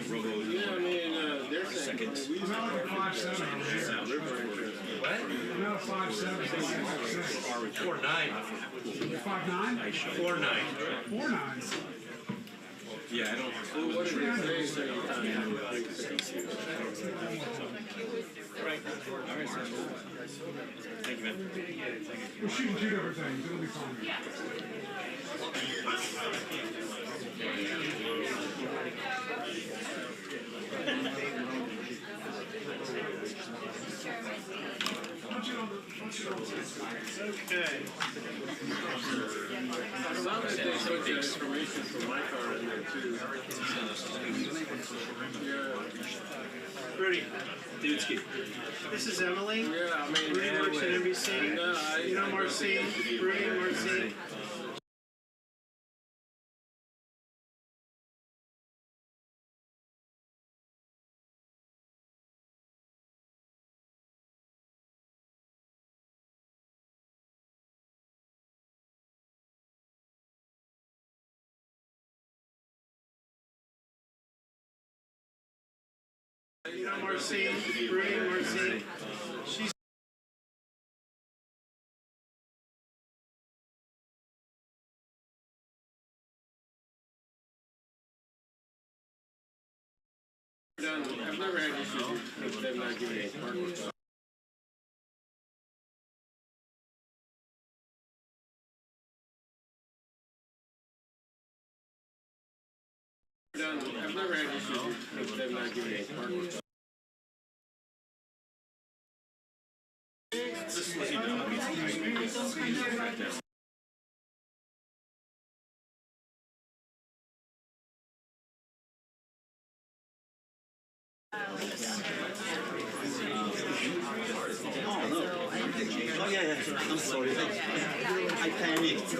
Yeah, I mean, they're saying I'm not a 5'7". what? I'm not a 5'7". 4'9". 5'9"? 4'9". 4'9". Yeah, I don't. Well, what did they say? Thank you, man. We're shooting 2 different things. It'll be fine. Okay. As long as they put the information from my car in there too. Yeah. Rudy, Dudesky. this is Emily. Yeah, I mean, Rudy works at NBC. You know Marcy? Rudy, Marcy. You know Marcy? Rudy, Marcy. She's done. I've never had issues with them not giving me parking. I've never had issues with them not giving me parking. This was, you know, Oh yeah. I'm sorry. I panicked.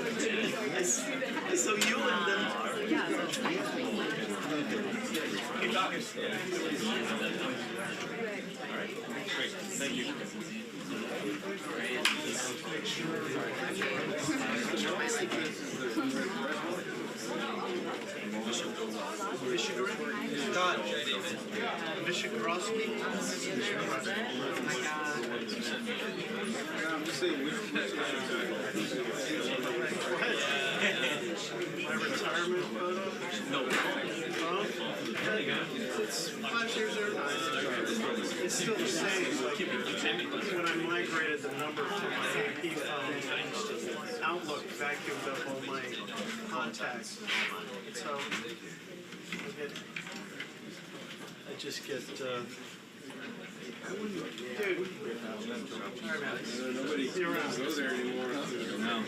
I saw you and then. keep talking. All right, great. Thank you. Scott. Vishagrovsky. I'm just saying, My retirement photo. No. It's 5 years or 9. It's still the same. Like when I migrated the number from my AP phone, Outlook vacuumed up all my contacts. So I just get, dude. nobody goes there anymore. No.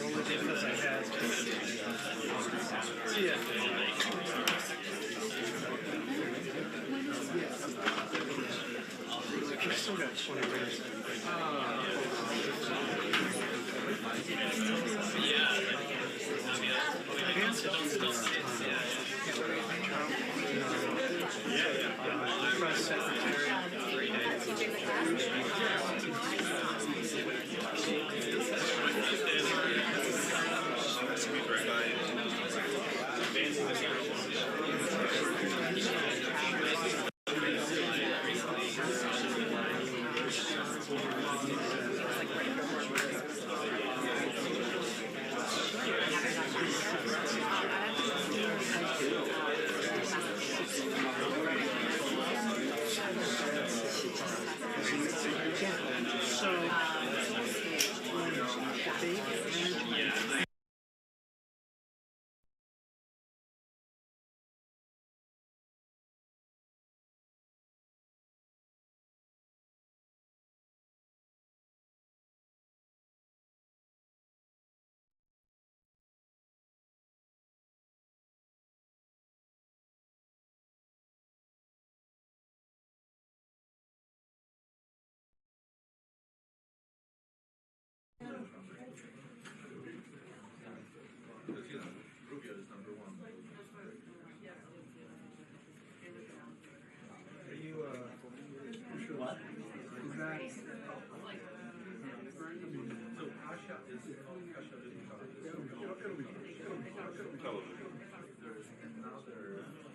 Only because I had to. Yeah. I still got 20 minutes. Press secretary.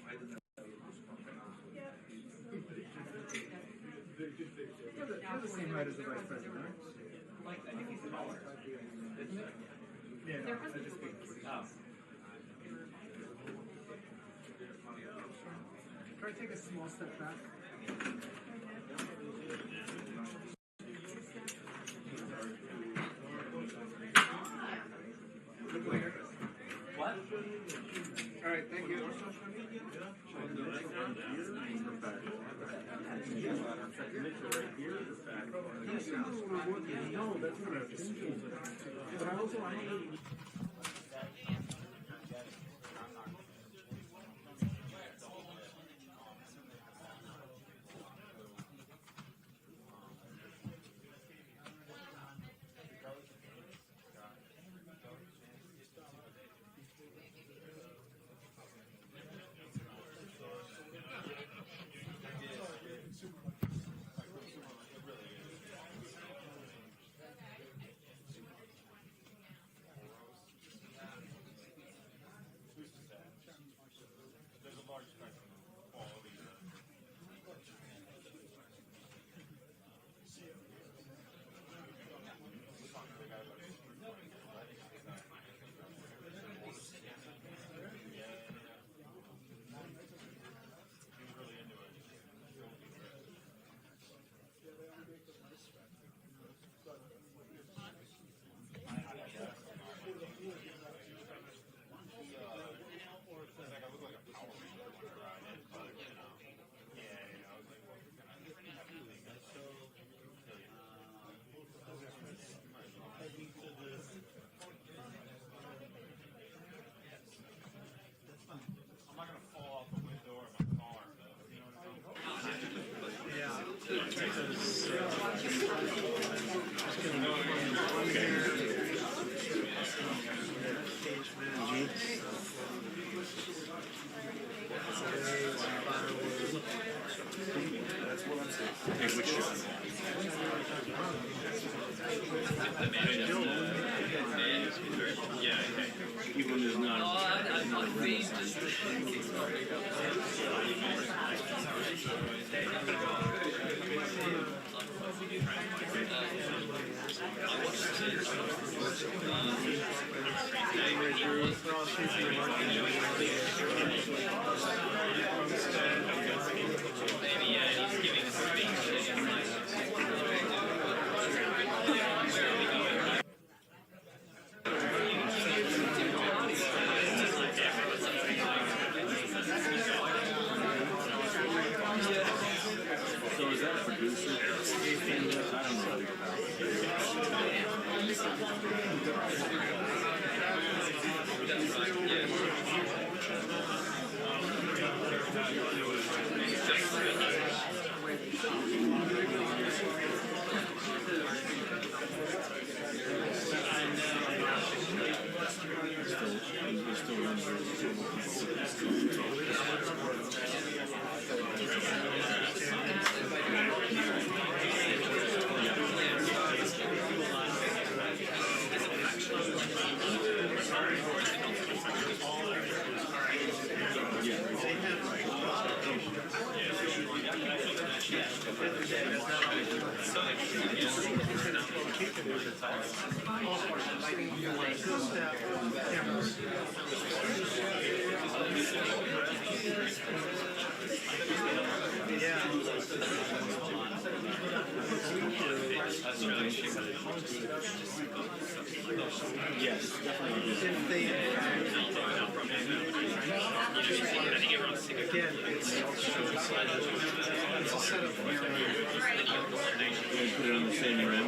You're the same height as the vice president, right? I think he's taller. Yeah, no, I just think. Try to take a small step back. What? All right, thank you. No, that's what I was thinking. But I also, Even is not. So is that a producer? I don't know. Yes, definitely. Again, it's a set of Put it on the same rim.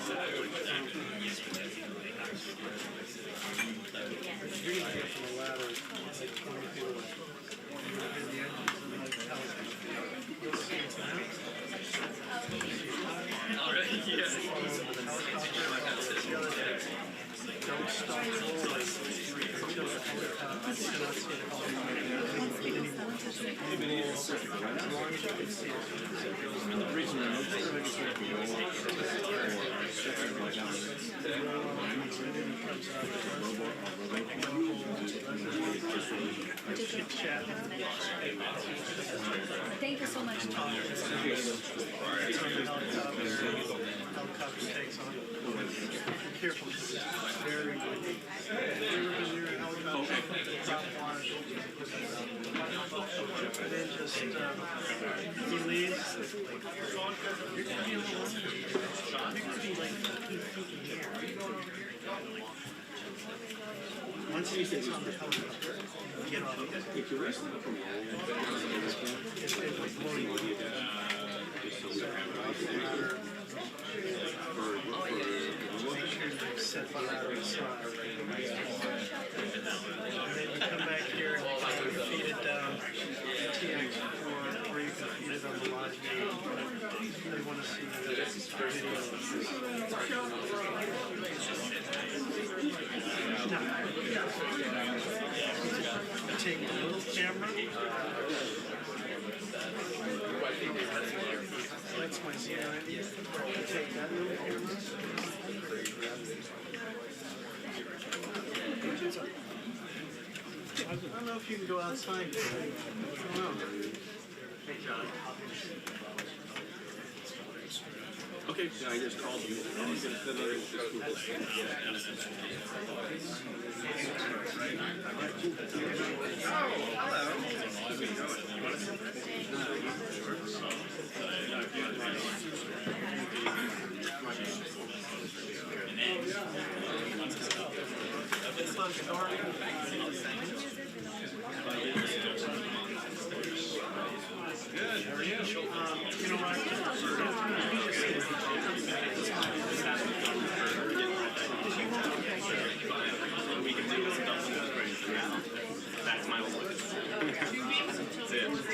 You're gonna get from a ladder like 20 feet away. And the engines and like helicopter. You'll see it's an don't stop rolling until the helicopter cannot see the helicopter anymore. As long as you can see it. The reason I know this Thank you so much. Helicopter takes on. Be careful, because it's very windy. Have you ever been near a helicopter? Top water. And then just he leaves. You're gonna be alone. You're gonna be like 15 feet in the air. Once he gets on the helicopter, get off of it. If you're wrestling from home, It's like blowing you. Make sure you set the ladder aside. And then you come back here and you can feed it down TX4, or you can feed it on the live gate. They want to see the video. Now, take the little camera. That's my Z90. You take that little camera. I don't know if you can go outside today. I don't know. Hey, John. okay, I just called you. I'm gonna send another just You know what? That's my one. That's it.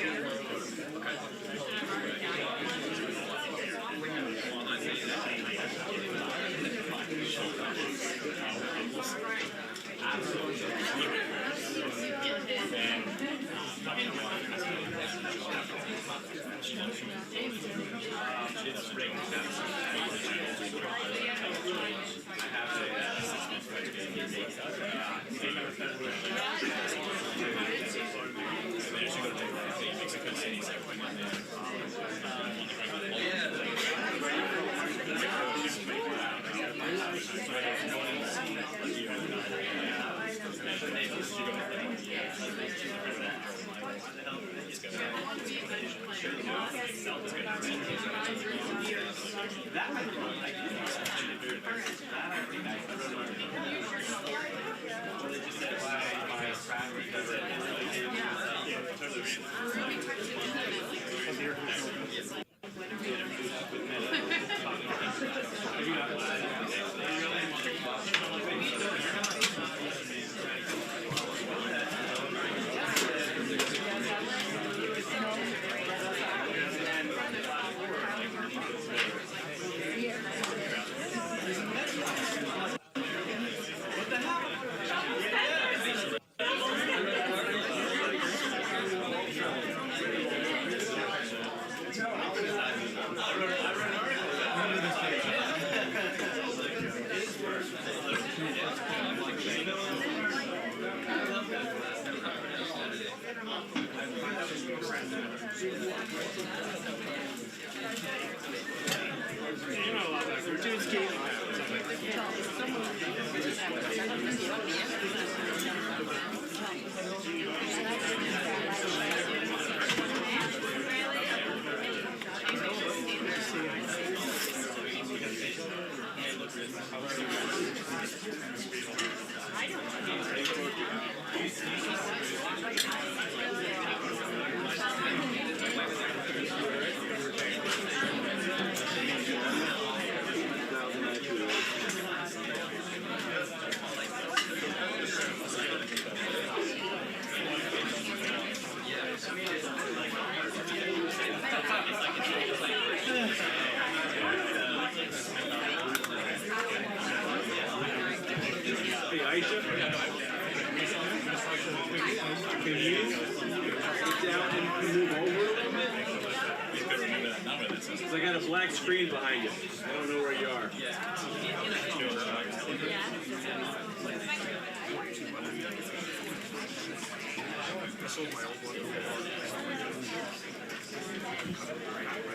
Aisha? Can you get down and move over a little bit? Because I got a black screen behind you. I don't know where you are.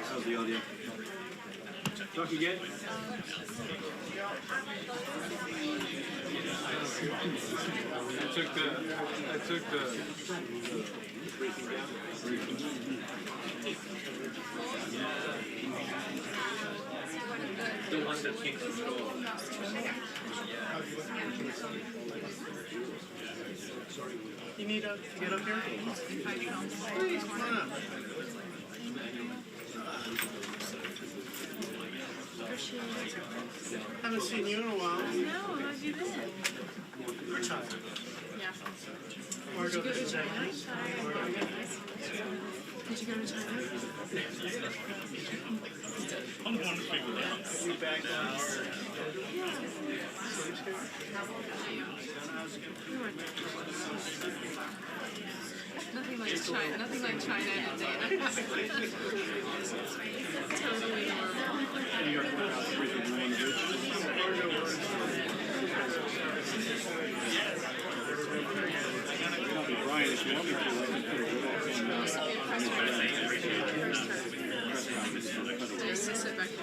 How's the audio? Talk again? I took the Breaking down. The one that can't control. You need to get up here? Please, come on up. Haven't seen you in a while. No, how've you been? You're tired. Yeah. Or Did you go go to to China? China. Did you go to China? You back down here. Nothing like China. Nothing like China and Dana. Totally normal. Brian, if you want me to, I can put a good Just sit back there.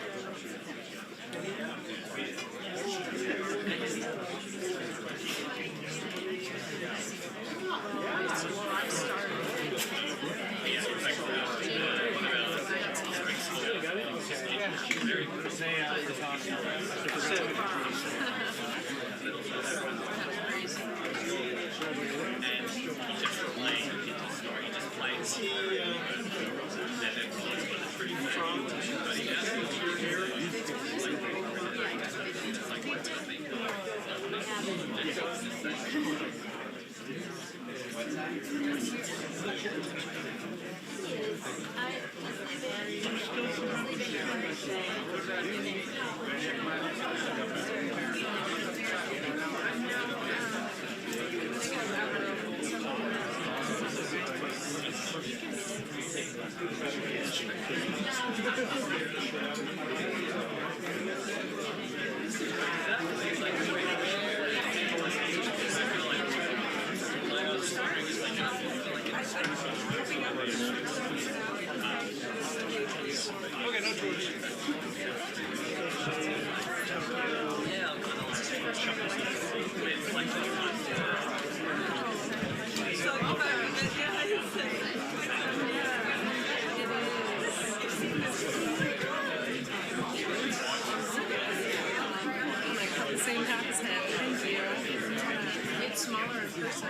Same path as him. Thank you. It's smaller in person.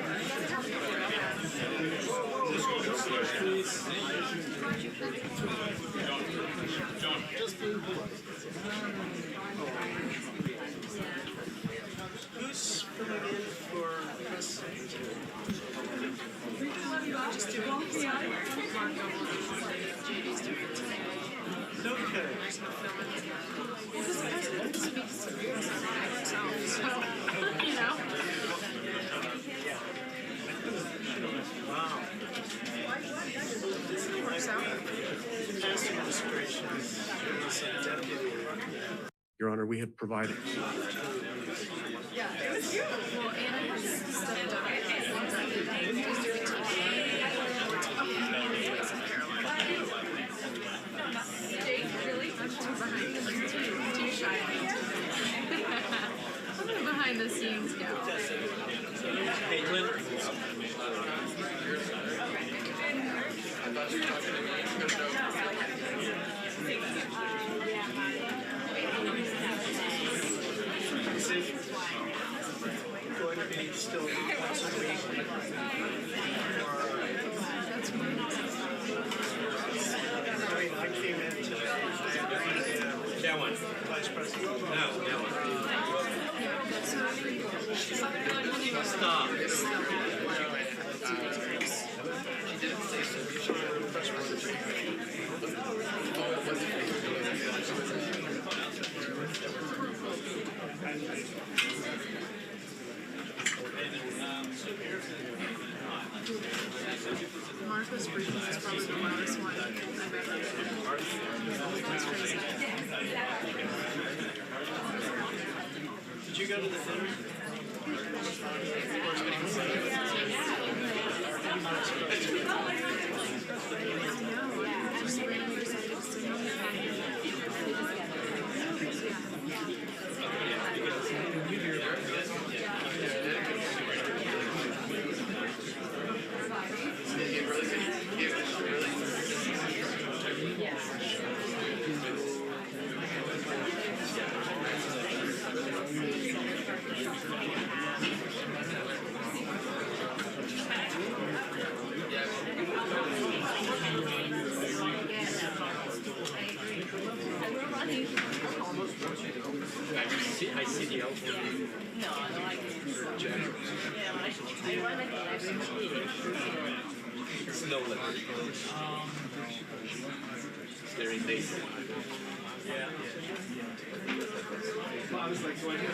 Who's filling in for Chris? Just do it. JD's doing it today. No kidding. Well, this president speaks to himself, so, you know. Wow. Works out. Past administration is a deputy. Your Honor, we had provided. Yeah, it was you. Well, Anna has stepped up. He's doing today. Really? I'm too shy. I'm a behind the scenes gal. Caitlin? Going to be still once a week. I mean, I came in today. I agreed to That one. Vice President. No, that one. Stop. Did you go to the dinner? I see the outfit. Snow leopard. Staring days. Yeah. I was like, so I didn't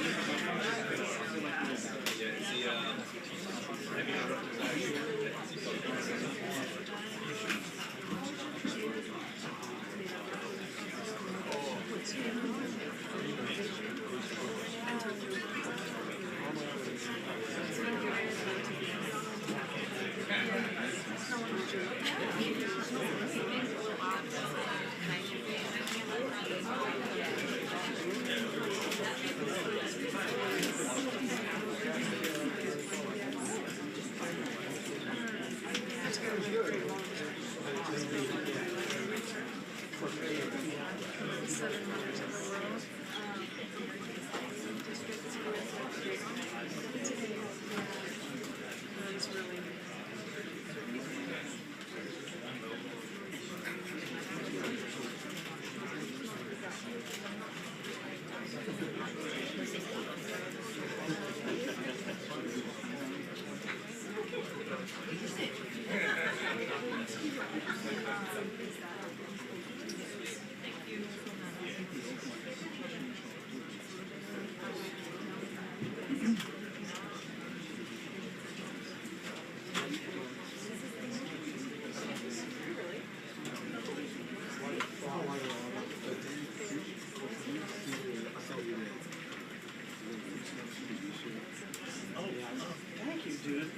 Thank you, dude.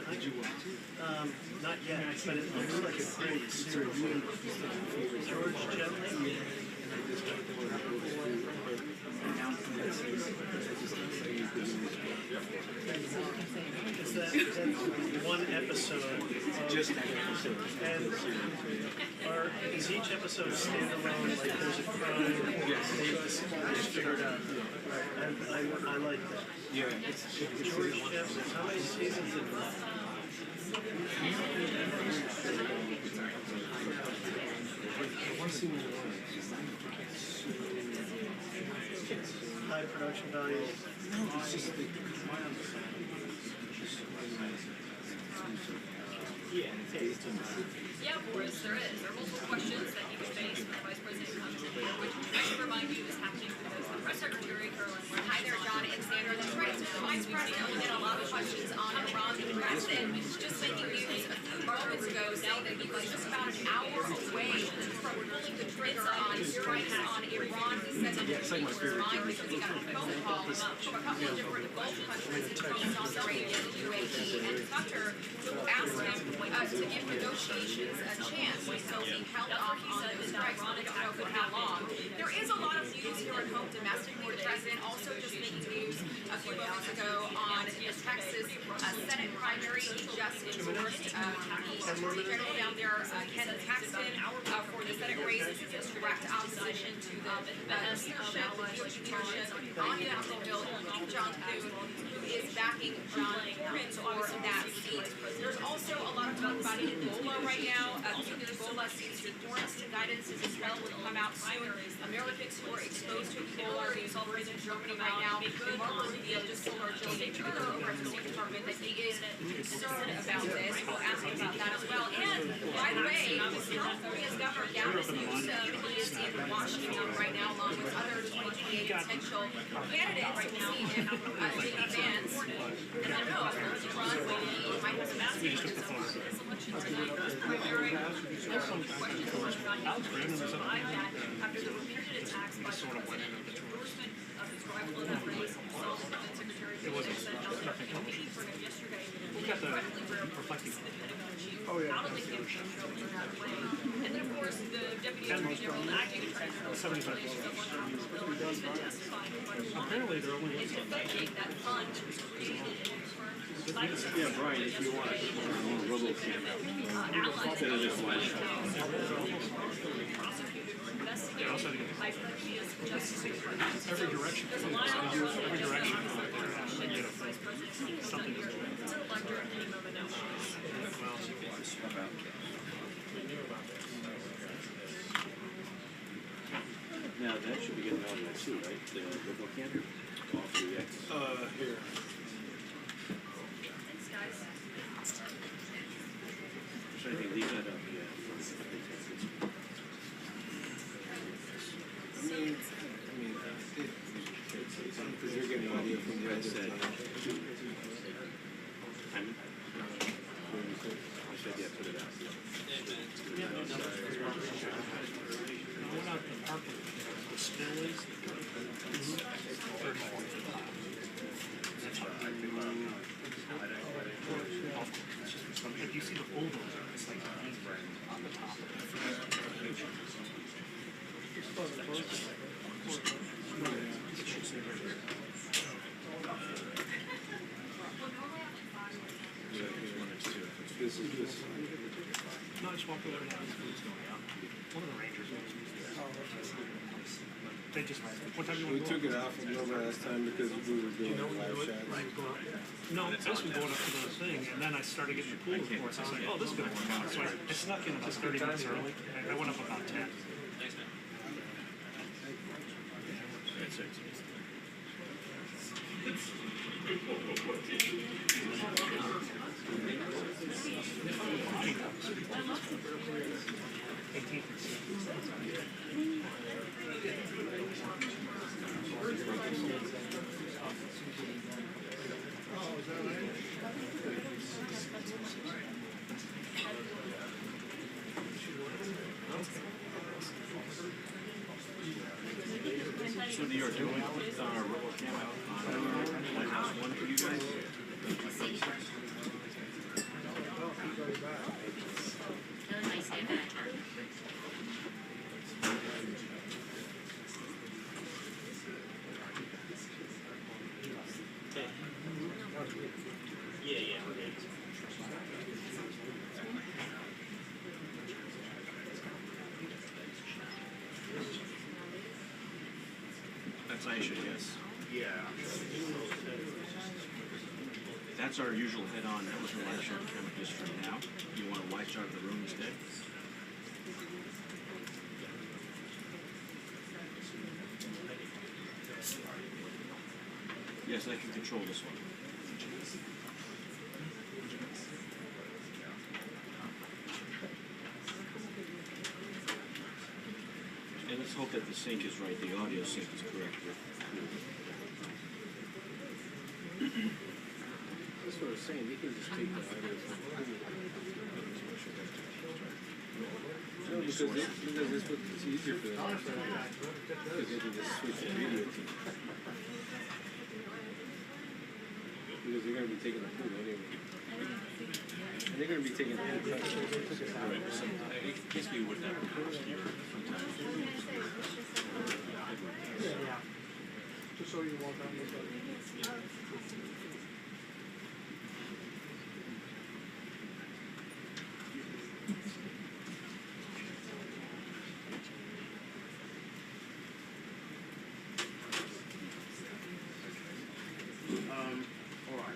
Not yet, but it looks like it's pretty soon. George Gently. Is that one episode? Just that episode. And is each episode standalone? Like there's a crime. Yes. They just figure it out. I like that. Yeah. George Jefferson. How many seasons in that? High production value. No, it's just the Yeah, Boris, there is. There are multiple questions that you can face when the Vice President comes in here, which I should remind you is happening because the Press Secretary, Carolyn. Hi there, John and Sandra. That's right. So the Vice President will get a lot of questions on Iran. The President just making news a few moments ago saying that he was just about an hour away from pulling the trigger on strikes on Iran. He said that it was his mind because he got a phone call from a couple of different Gulf countries, including Saudi Arabia, the UAE, and Qatar, who asked him to give negotiations a chance. So he held off on those strikes. We don't know for how long. There is a lot of news here at home domestically. The President also just making news a few moments ago on the Texas Senate primary. He just endorsed the Attorney General down there, Ken Paxton, for the Senate race. This is in direct opposition to the leadership, the Jewish leadership on the national bill, including John Thune, who is backing John Prince for that seat. There's also a lot of talk about Ebola right now. Ebola seems to be warrants and guidances as well will come out soon. Americans who are exposed to Ebola are being covered in Germany right now. Marco Rubio just told our State Department that he is concerned about this. We'll ask him about that as well. And by the way, California's Governor Gavin Newsom is in Washington right now, along with other 2028 potential candidates. We'll see if Vance, and I don't know, if he runs, he might have some message. Questions on questions on after the repeated sort of went into the tour. endorsement of his rival in that race. You saw Defense Secretary Vance said out there competing for him yesterday. We've got the reflecting. Out of the campaign trail in that way. And then, of course, the Deputy Attorney General, the acting Attorney General, 75. has been testifying quite a lot. Apparently they're only In defending that fund was created and confirmed by the Yeah, Brian, if you want, RoboCam out. allies. Instead of just flash. Prosecuted or investigated by previous Justice Department. every direction. There's a lot of Every direction. Vice President something to elect her at any moment now. Now, that should be getting out of that too, right? The RoboCam? Off the X. Here. Thanks, guys. Should I leave that up? Yeah. Because you're getting audio from the other side. I said, yeah, put it out. What about the parking? The spillways? Like you see the bulldozer, it's like on the top of it. This is this. No, I just walked over there and food's going out. One of the Rangers was. They just, what time do you We want to took go? it out from over last time because we were doing live shots. No, I was going up to the thing, and then I started getting the pool reports. I was like, oh, this is going to work out. So I snuck in about 30 minutes early. I went up about 10. So New York, doing RoboCam out on White House 1 for you guys? That's Aisha, yes. Yeah. That's our usual head-on. That was the light shot camera just for now. You want a light shot of the room instead? Yes, I can control this one. And let's hope that the sync is right, the audio sync is correct. That's what I was saying. You can just take the audio from No, because it's what it's easier for them. Because they can just switch the video to. Because they're going to be taking the food anyway. And they're going to be taking the food. Right, so I guess we would have a post here sometimes. Just so you walk out and look at it. All right.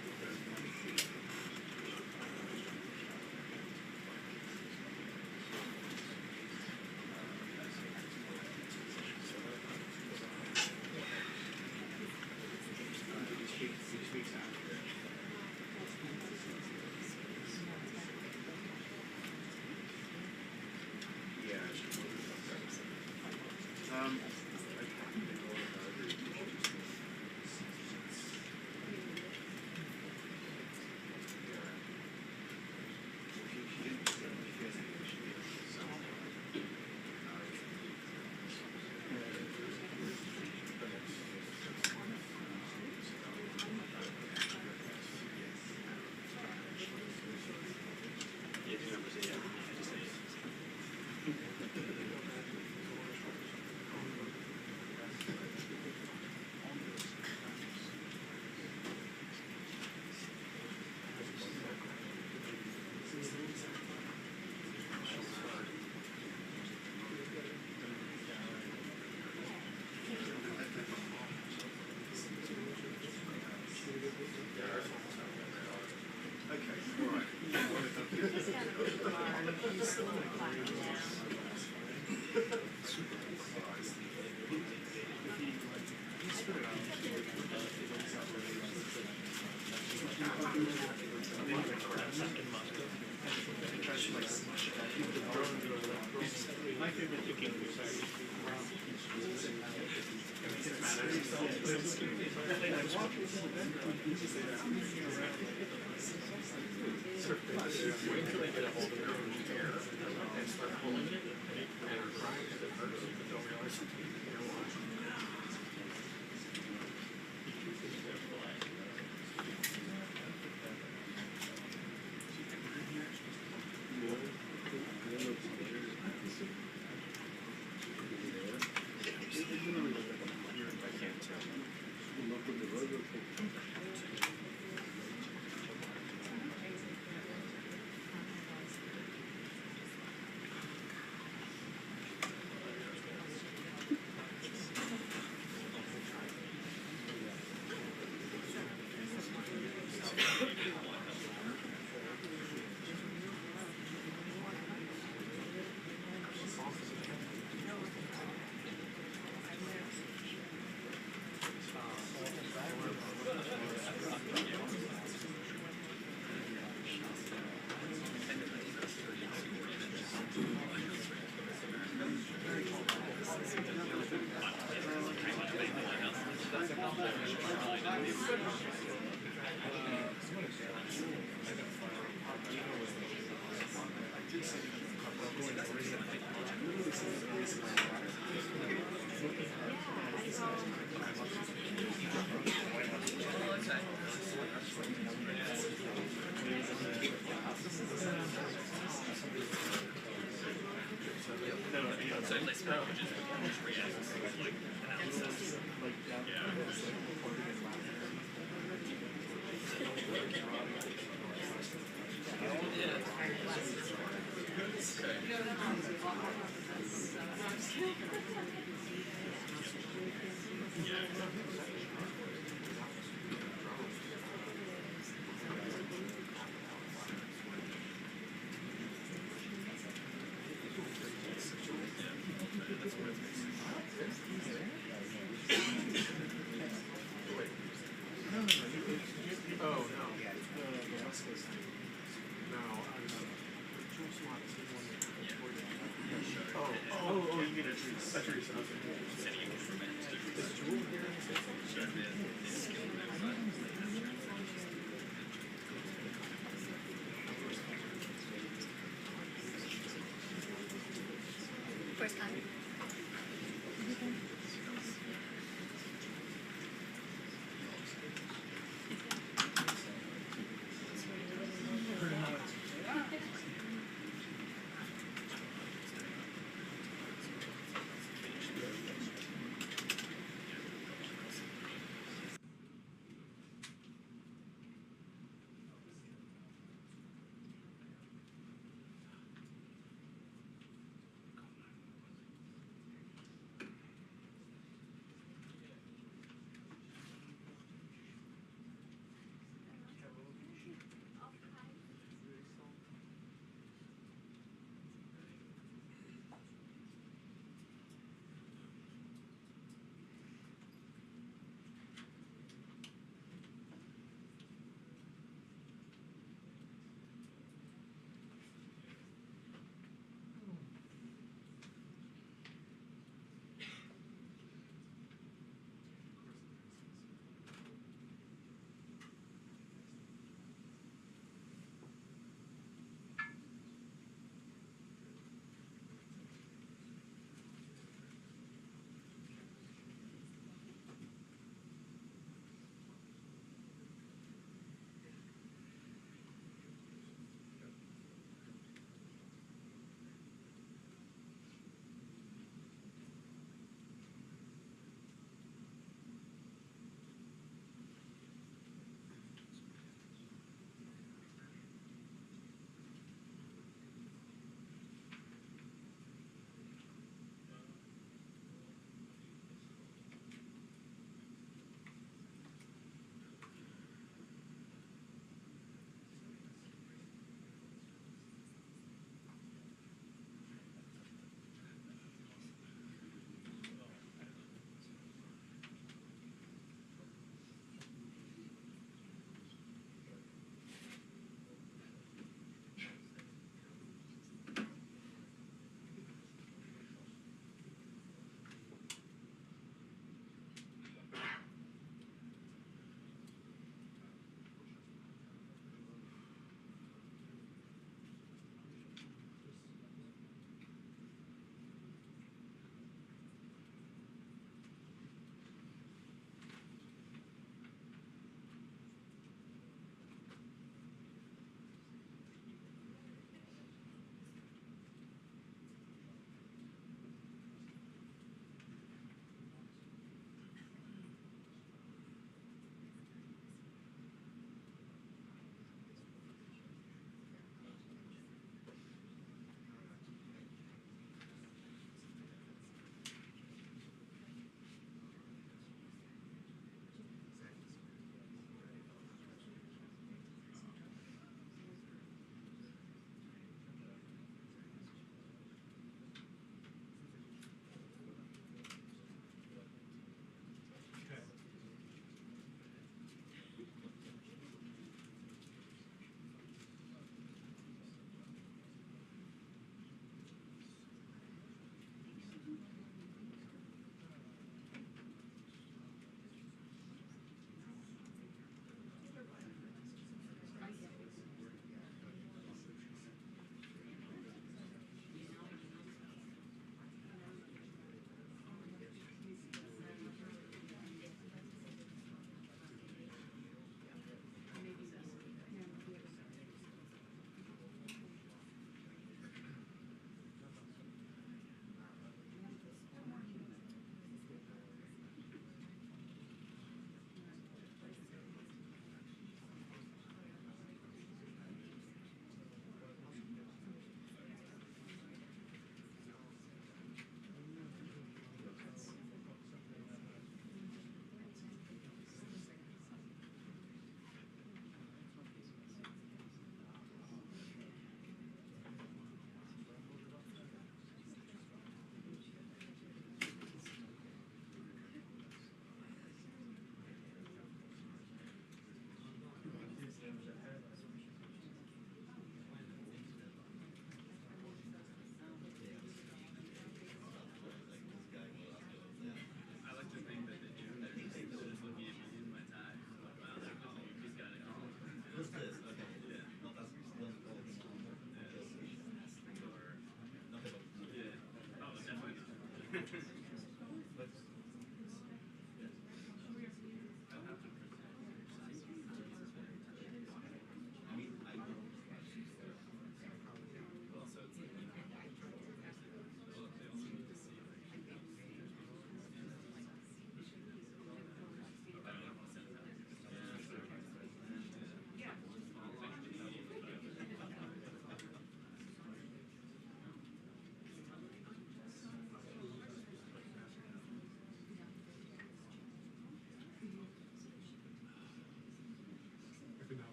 First time.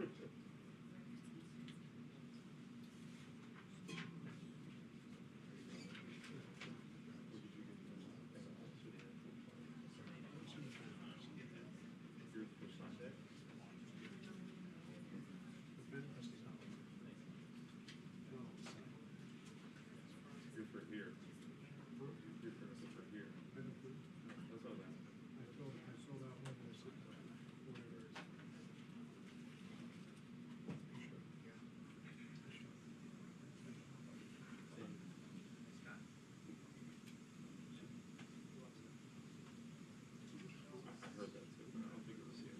You're for here. You're for here. That's all that. I sold out one of those, whatever it is. I heard that too, but I don't think it was you.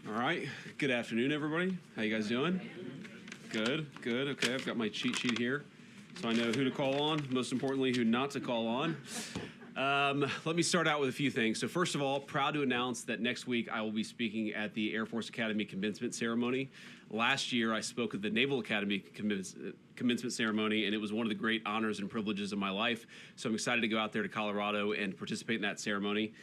All right. Good afternoon, everybody. How you guys doing? Good, good. Okay, I've got my cheat sheet here, so I know who to call on, most importantly, who not to call on. Let me start out with a few things. So first of all, proud to announce that next week I will be speaking at the Air Force Academy commencement ceremony. Last year, I spoke at the Naval Academy commencement ceremony, and it was one of the great honors and privileges of my life. So I'm excited to go out there to Colorado and participate in that ceremony.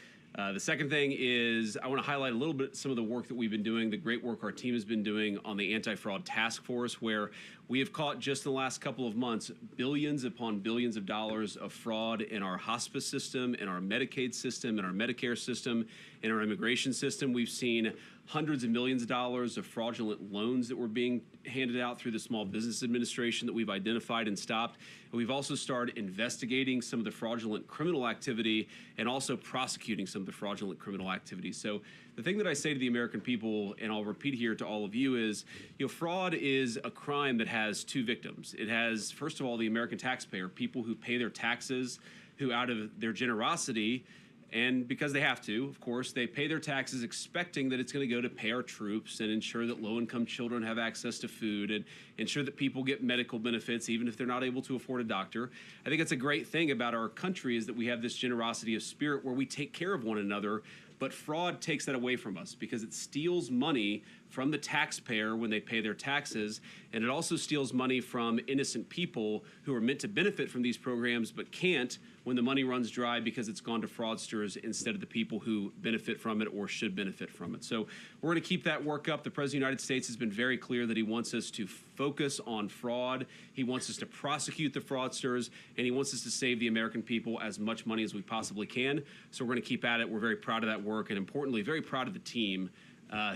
The second thing is I want to highlight a little bit some of the work that we've been doing, the great work our team has been doing on the anti-fraud task force, where we have caught just in the last couple of months billions upon billions of dollars of fraud in our hospice system, in our Medicaid system, in our Medicare system, in our immigration system. We've seen hundreds of millions of dollars of fraudulent loans that were being handed out through the Small Business Administration that we've identified and stopped. And we've also started investigating some of the fraudulent criminal activity and also prosecuting some of the fraudulent criminal activity. So the thing that I say to the American people, and I'll repeat here to all of you, is, fraud is a crime that has two victims. It has, first of all, the American taxpayer, people who pay their taxes, who out of their generosity, and because they have to, of course, they pay their taxes expecting that it's going to go to pay our troops and ensure that low-income children have access to food and ensure that people get medical benefits even if they're not able to afford a doctor. I think it's a great thing about our country is that we have this generosity of spirit where we take care of one another, but fraud takes that away from us because it steals money from the taxpayer when they pay their taxes, and it also steals money from innocent people who are meant to benefit from these programs but can't when the money runs dry because it's gone to fraudsters instead of the people who benefit from it or should benefit from it. So we're going to keep that work up. The President of the United States has been very clear that he wants us to focus on fraud. He wants us to prosecute the fraudsters, and he wants us to save the American people as much money as we possibly can. So we're going to keep at it. We're very proud of that work, and importantly, very proud of the team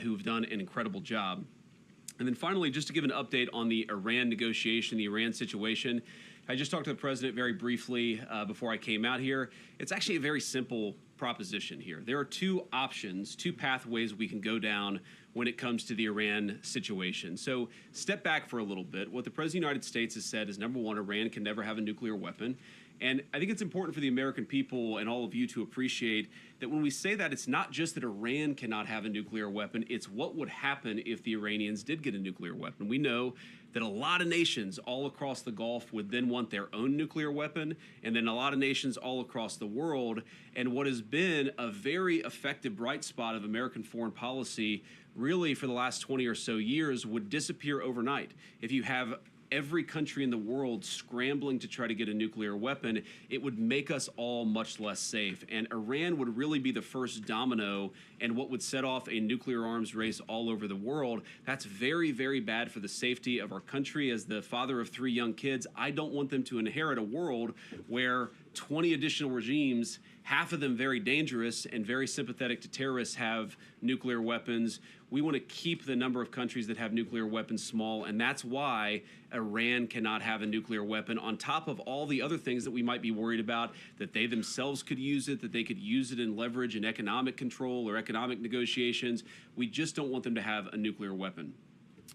who've done an incredible job. And then finally, just to give an update on the Iran negotiation, the Iran situation, I just talked to the president very briefly before I came out here. It's actually a very simple proposition here. There are two options, two pathways we can go down when it comes to the Iran situation. So step back for a little bit. What the President of the United States has said is, number one, Iran can never have a nuclear weapon. And I think it's important for the American people and all of you to appreciate that when we say that, it's not just that Iran cannot have a nuclear weapon, it's what would happen if the Iranians did get a nuclear weapon. We know that a lot of nations all across the Gulf would then want their own nuclear weapon, and then a lot of nations all across the world. And what has been a very effective bright spot of American foreign policy really for the last 20 or so years would disappear overnight. If you have every country in the world scrambling to try to get a nuclear weapon, it would make us all much less safe. And Iran would really be the first domino and what would set off a nuclear arms race all over the world. That's very, very bad for the safety of our country. As the father of 3 young kids, I don't want them to inherit a world where 20 additional regimes, half of them very dangerous and very sympathetic to terrorists, have nuclear weapons. We want to keep the number of countries that have nuclear weapons small, and that's why Iran cannot have a nuclear weapon, on top of all the other things that we might be worried about, that they themselves could use it, that they could use it in leverage and economic control or economic negotiations. We just don't want them to have a nuclear weapon.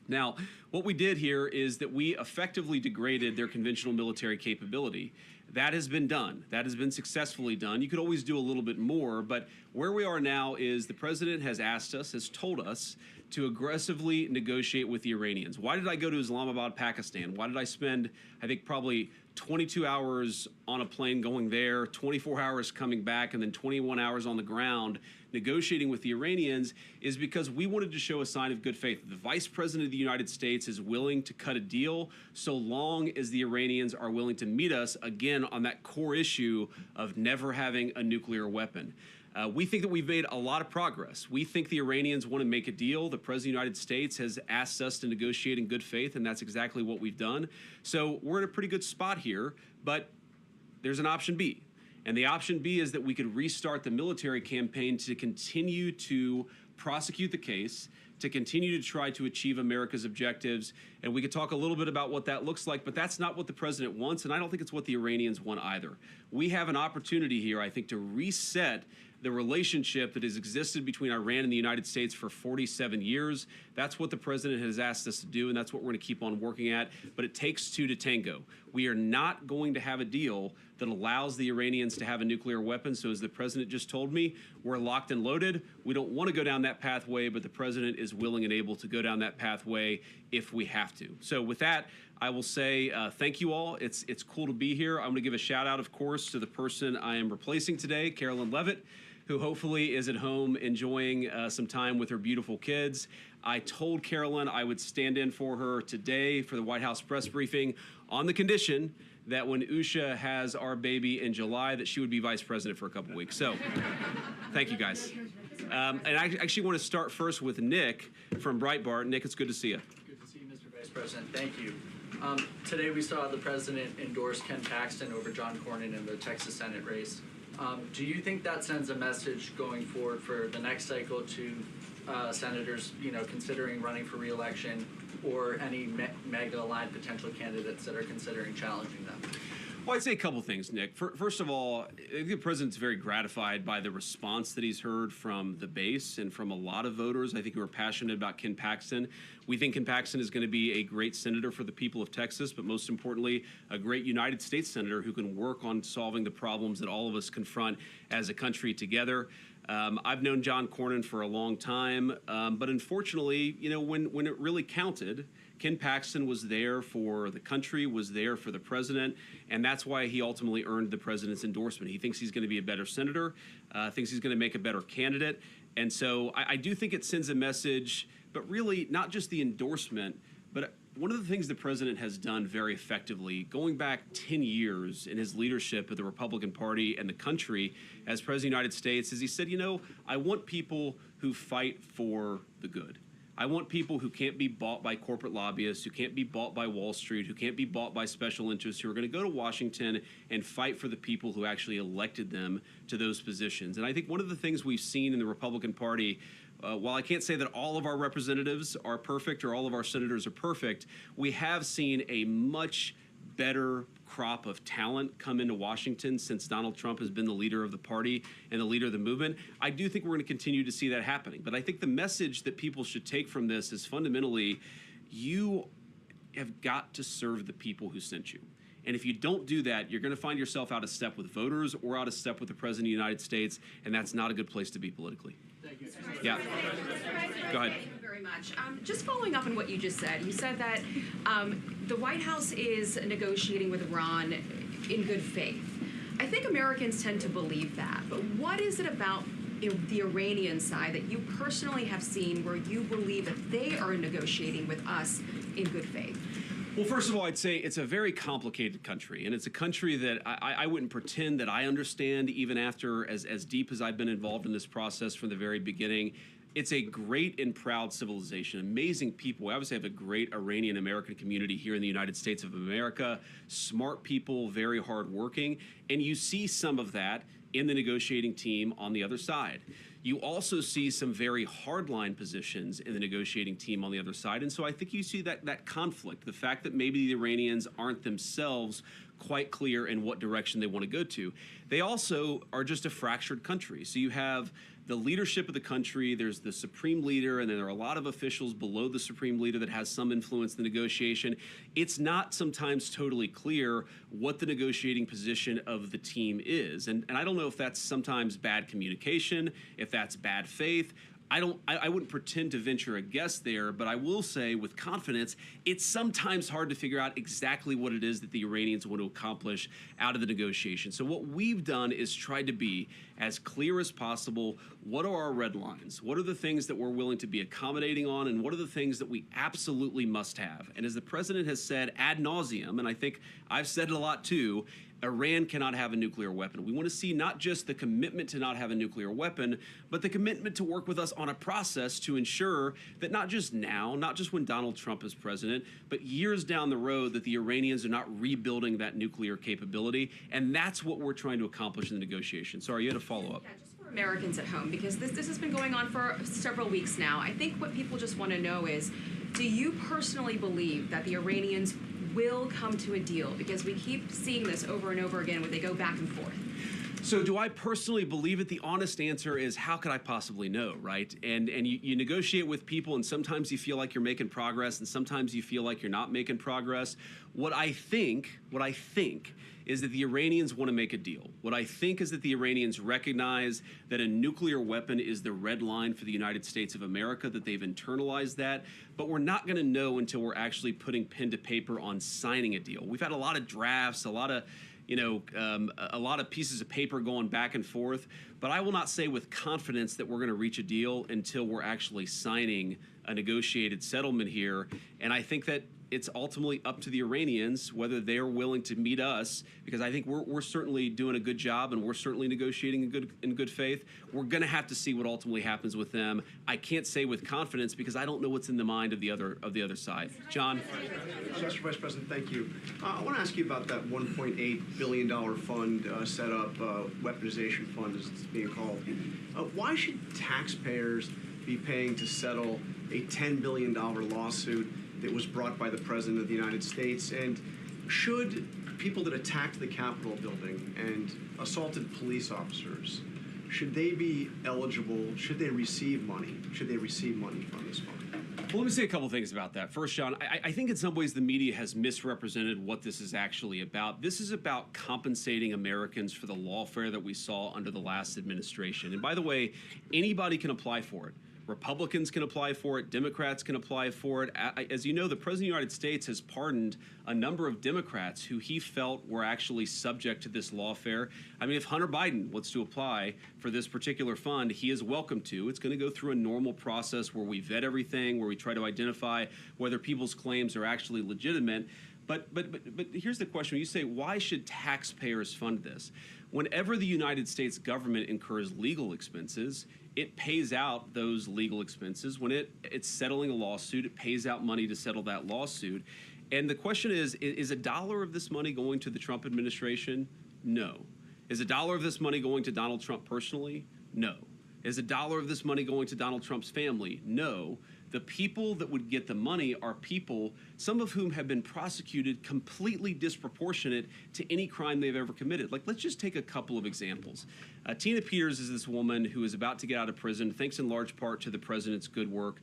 Now, what we did here is that we effectively degraded their conventional military capability. That has been done. That has been successfully done. You could always do a little bit more, but where we are now is the president has asked us, has told us, to aggressively negotiate with the Iranians. Why did I go to Islamabad, Pakistan? Why did I spend, I think, probably 22 hours on a plane going there, 24 hours coming back, and then 21 hours on the ground negotiating with the Iranians? Is because we wanted to show a sign of good faith. The Vice President of the United States is willing to cut a deal so long as the Iranians are willing to meet us again on that core issue of never having a nuclear weapon. We think that we've made a lot of progress. We think the Iranians want to make a deal. The President of the United States has asked us to negotiate in good faith, and that's exactly what we've done. So we're in a pretty good spot here, but there's an option B. And the option B is that we could restart the military campaign to continue to prosecute the case, to continue to try to achieve America's objectives. And we could talk a little bit about what that looks like, but that's not what the president wants, and I don't think it's what the Iranians want either. We have an opportunity here, I think, to reset the relationship that has existed between Iran and the United States for 47 years. That's what the president has asked us to do, and that's what we're going to keep on working at. But it takes two to tango. We are not going to have a deal that allows the Iranians to have a nuclear weapon. So as the president just told me, we're locked and loaded. We don't want to go down that pathway, but the president is willing and able to go down that pathway if we have to. So with that, I will say thank you all. It's cool to be here. I'm going to give a shout out, of course, to the person I am replacing today, Carolyn Levitt, who hopefully is at home enjoying some time with her beautiful kids. I told Carolyn I would stand in for her today for the White House press briefing on the condition that when Usha has our baby in July, that she would be vice president for a couple weeks. So thank you, guys. And I actually want to start first with Nick from Breitbart. Nick, it's good to see you. Good to see you, Mr. Vice President. Thank you. Today we saw the president endorse Ken Paxton over John Cornyn in the Texas Senate race. Do you think that sends a message going forward for the next cycle to senators, considering running for re-election? or any MAGA-aligned potential candidates that are considering challenging them? Well, I'd say a couple things, Nick. First of all, I think the president's very gratified by the response that he's heard from the base and from a lot of voters, I think, who are passionate about Ken Paxton. We think Ken Paxton is going to be a great senator for the people of Texas, but most importantly, a great United States senator who can work on solving the problems that all of us confront as a country together. I've known John Cornyn for a long time, but unfortunately, you know, when it really counted, Ken Paxton was there for the country, was there for the president, and that's why he ultimately earned the president's endorsement. He thinks he's going to be a better senator, thinks he's going to make a better candidate, and so I do think it sends a message, but really not just the endorsement, but one of the things the president has done very effectively, going back 10 years in his leadership of the Republican Party and the country as president of the United States, is he said, you know, I want people who fight for the good. I want people who can't be bought by corporate lobbyists, who can't be bought by Wall Street, who can't be bought by special interests, who are going to go to Washington and fight for the people who actually elected them to those positions. And I think one of the things we've seen in the Republican Party, while I can't say that all of our representatives are perfect or all of our senators are perfect, we have seen a much better crop of talent come into Washington since Donald Trump has been the leader of the party and the leader of the movement. I do think we're going to continue to see that happening. But I think the message that people should take from this is fundamentally, you have got to serve the people who sent you. And if you don't do that, you're going to find yourself out of step with voters or out of step with the President of the United States, and that's not a good place to be politically. Thank you. Yeah. Go ahead. Thank you very much. Just following up on what you just said, you said that the White House is negotiating with Iran in good faith. I think Americans tend to believe that, but what is it about the Iranian side that you personally have seen where you believe that they are negotiating with us in good faith? Well, first of all, I'd say it's a very complicated country, and it's a country that I wouldn't pretend that I understand even after as deep as I've been involved in this process from the very beginning. It's a great and proud civilization, amazing people. We obviously have a great Iranian American community here in the United States of America, smart people, very hardworking, and you see some of that in the negotiating team on the other side. You also see some very hardline positions in the negotiating team on the other side. And so I think you see that conflict, the fact that maybe the Iranians aren't themselves quite clear in what direction they want to go to. They also are just a fractured country. So you have the leadership of the country, there's the supreme leader, and then there are a lot of officials below the supreme leader that has some influence in the negotiation. It's not sometimes totally clear what the negotiating position of the team is. And I don't know if that's sometimes bad communication, if that's bad faith. I wouldn't pretend to venture a guess there, but I will say with confidence, it's sometimes hard to figure out exactly what it is that the Iranians want to accomplish out of the negotiation. So what we've done is tried to be as clear as possible. What are our red lines? What are the things that we're willing to be accommodating on? And what are the things that we absolutely must have? And as the president has said ad nauseum, and I think I've said it a lot too, Iran cannot have a nuclear weapon. We want to see not just the commitment to not have a nuclear weapon, but the commitment to work with us on a process to ensure that not just now, not just when Donald Trump is president, but years down the road that the Iranians are not rebuilding that nuclear capability. And that's what we're trying to accomplish in the negotiation. Sorry, you had a follow-up. Yeah, just for Americans at home, because this has been going on for several weeks now. I think what people just want to know is, do you personally believe that the Iranians will come to a deal? Because we keep seeing this over and over again where they go back and forth. So do I personally believe it? The honest answer is, how could I possibly know, right? And you negotiate with people, and sometimes you feel like you're making progress, and sometimes you feel like you're not making progress. What I think is that the Iranians want to make a deal. What I think is that the Iranians recognize that a nuclear weapon is the red line for the United States of America, that they've internalized that, but we're not going to know until we're actually putting pen to paper on signing a deal. We've had a lot of drafts, a lot of pieces of paper going back and forth, but I will not say with confidence that we're going to reach a deal until we're actually signing a negotiated settlement here. And I think that it's ultimately up to the Iranians whether they're willing to meet us, because I think we're certainly doing a good job and we're certainly negotiating in good faith. We're going to have to see what ultimately happens with them. I can't say with confidence because I don't know what's in the mind of the other side. John? Mr. Vice President, thank you. I want to ask you about that $1.8 billion fund set up, weaponization fund as it's being called. Why should taxpayers be paying to settle a $10 billion lawsuit that was brought by the President of the United States? And should people that attacked the Capitol building and assaulted police officers, should they be eligible? Should they receive money? Should they receive money from this fund? Well, let me say a couple things about that. First, John, I think in some ways the media has misrepresented what this is actually about. This is about compensating Americans for the lawfare that we saw under the last administration. And by the way, anybody can apply for it. Republicans can apply for it. Democrats can apply for it. As you know, the President of the United States has pardoned a number of Democrats who he felt were actually subject to this lawfare. I mean, if Hunter Biden wants to apply for this particular fund, he is welcome to. It's going to go through a normal process where we vet everything, where we try to identify whether people's claims are actually legitimate. But here's the question. When you say, why should taxpayers fund this? Whenever the United States government incurs legal expenses, it pays out those legal expenses. When it's settling a lawsuit, it pays out money to settle that lawsuit. And the question is a dollar of this money going to the Trump administration? No. Is a dollar of this money going to Donald Trump personally? No. Is a dollar of this money going to Donald Trump's family? No. The people that would get the money are people, some of whom have been prosecuted completely disproportionate to any crime they've ever committed. Like, let's just take a couple of examples. Tina Peters is this woman who is about to get out of prison, thanks in large part to the president's good work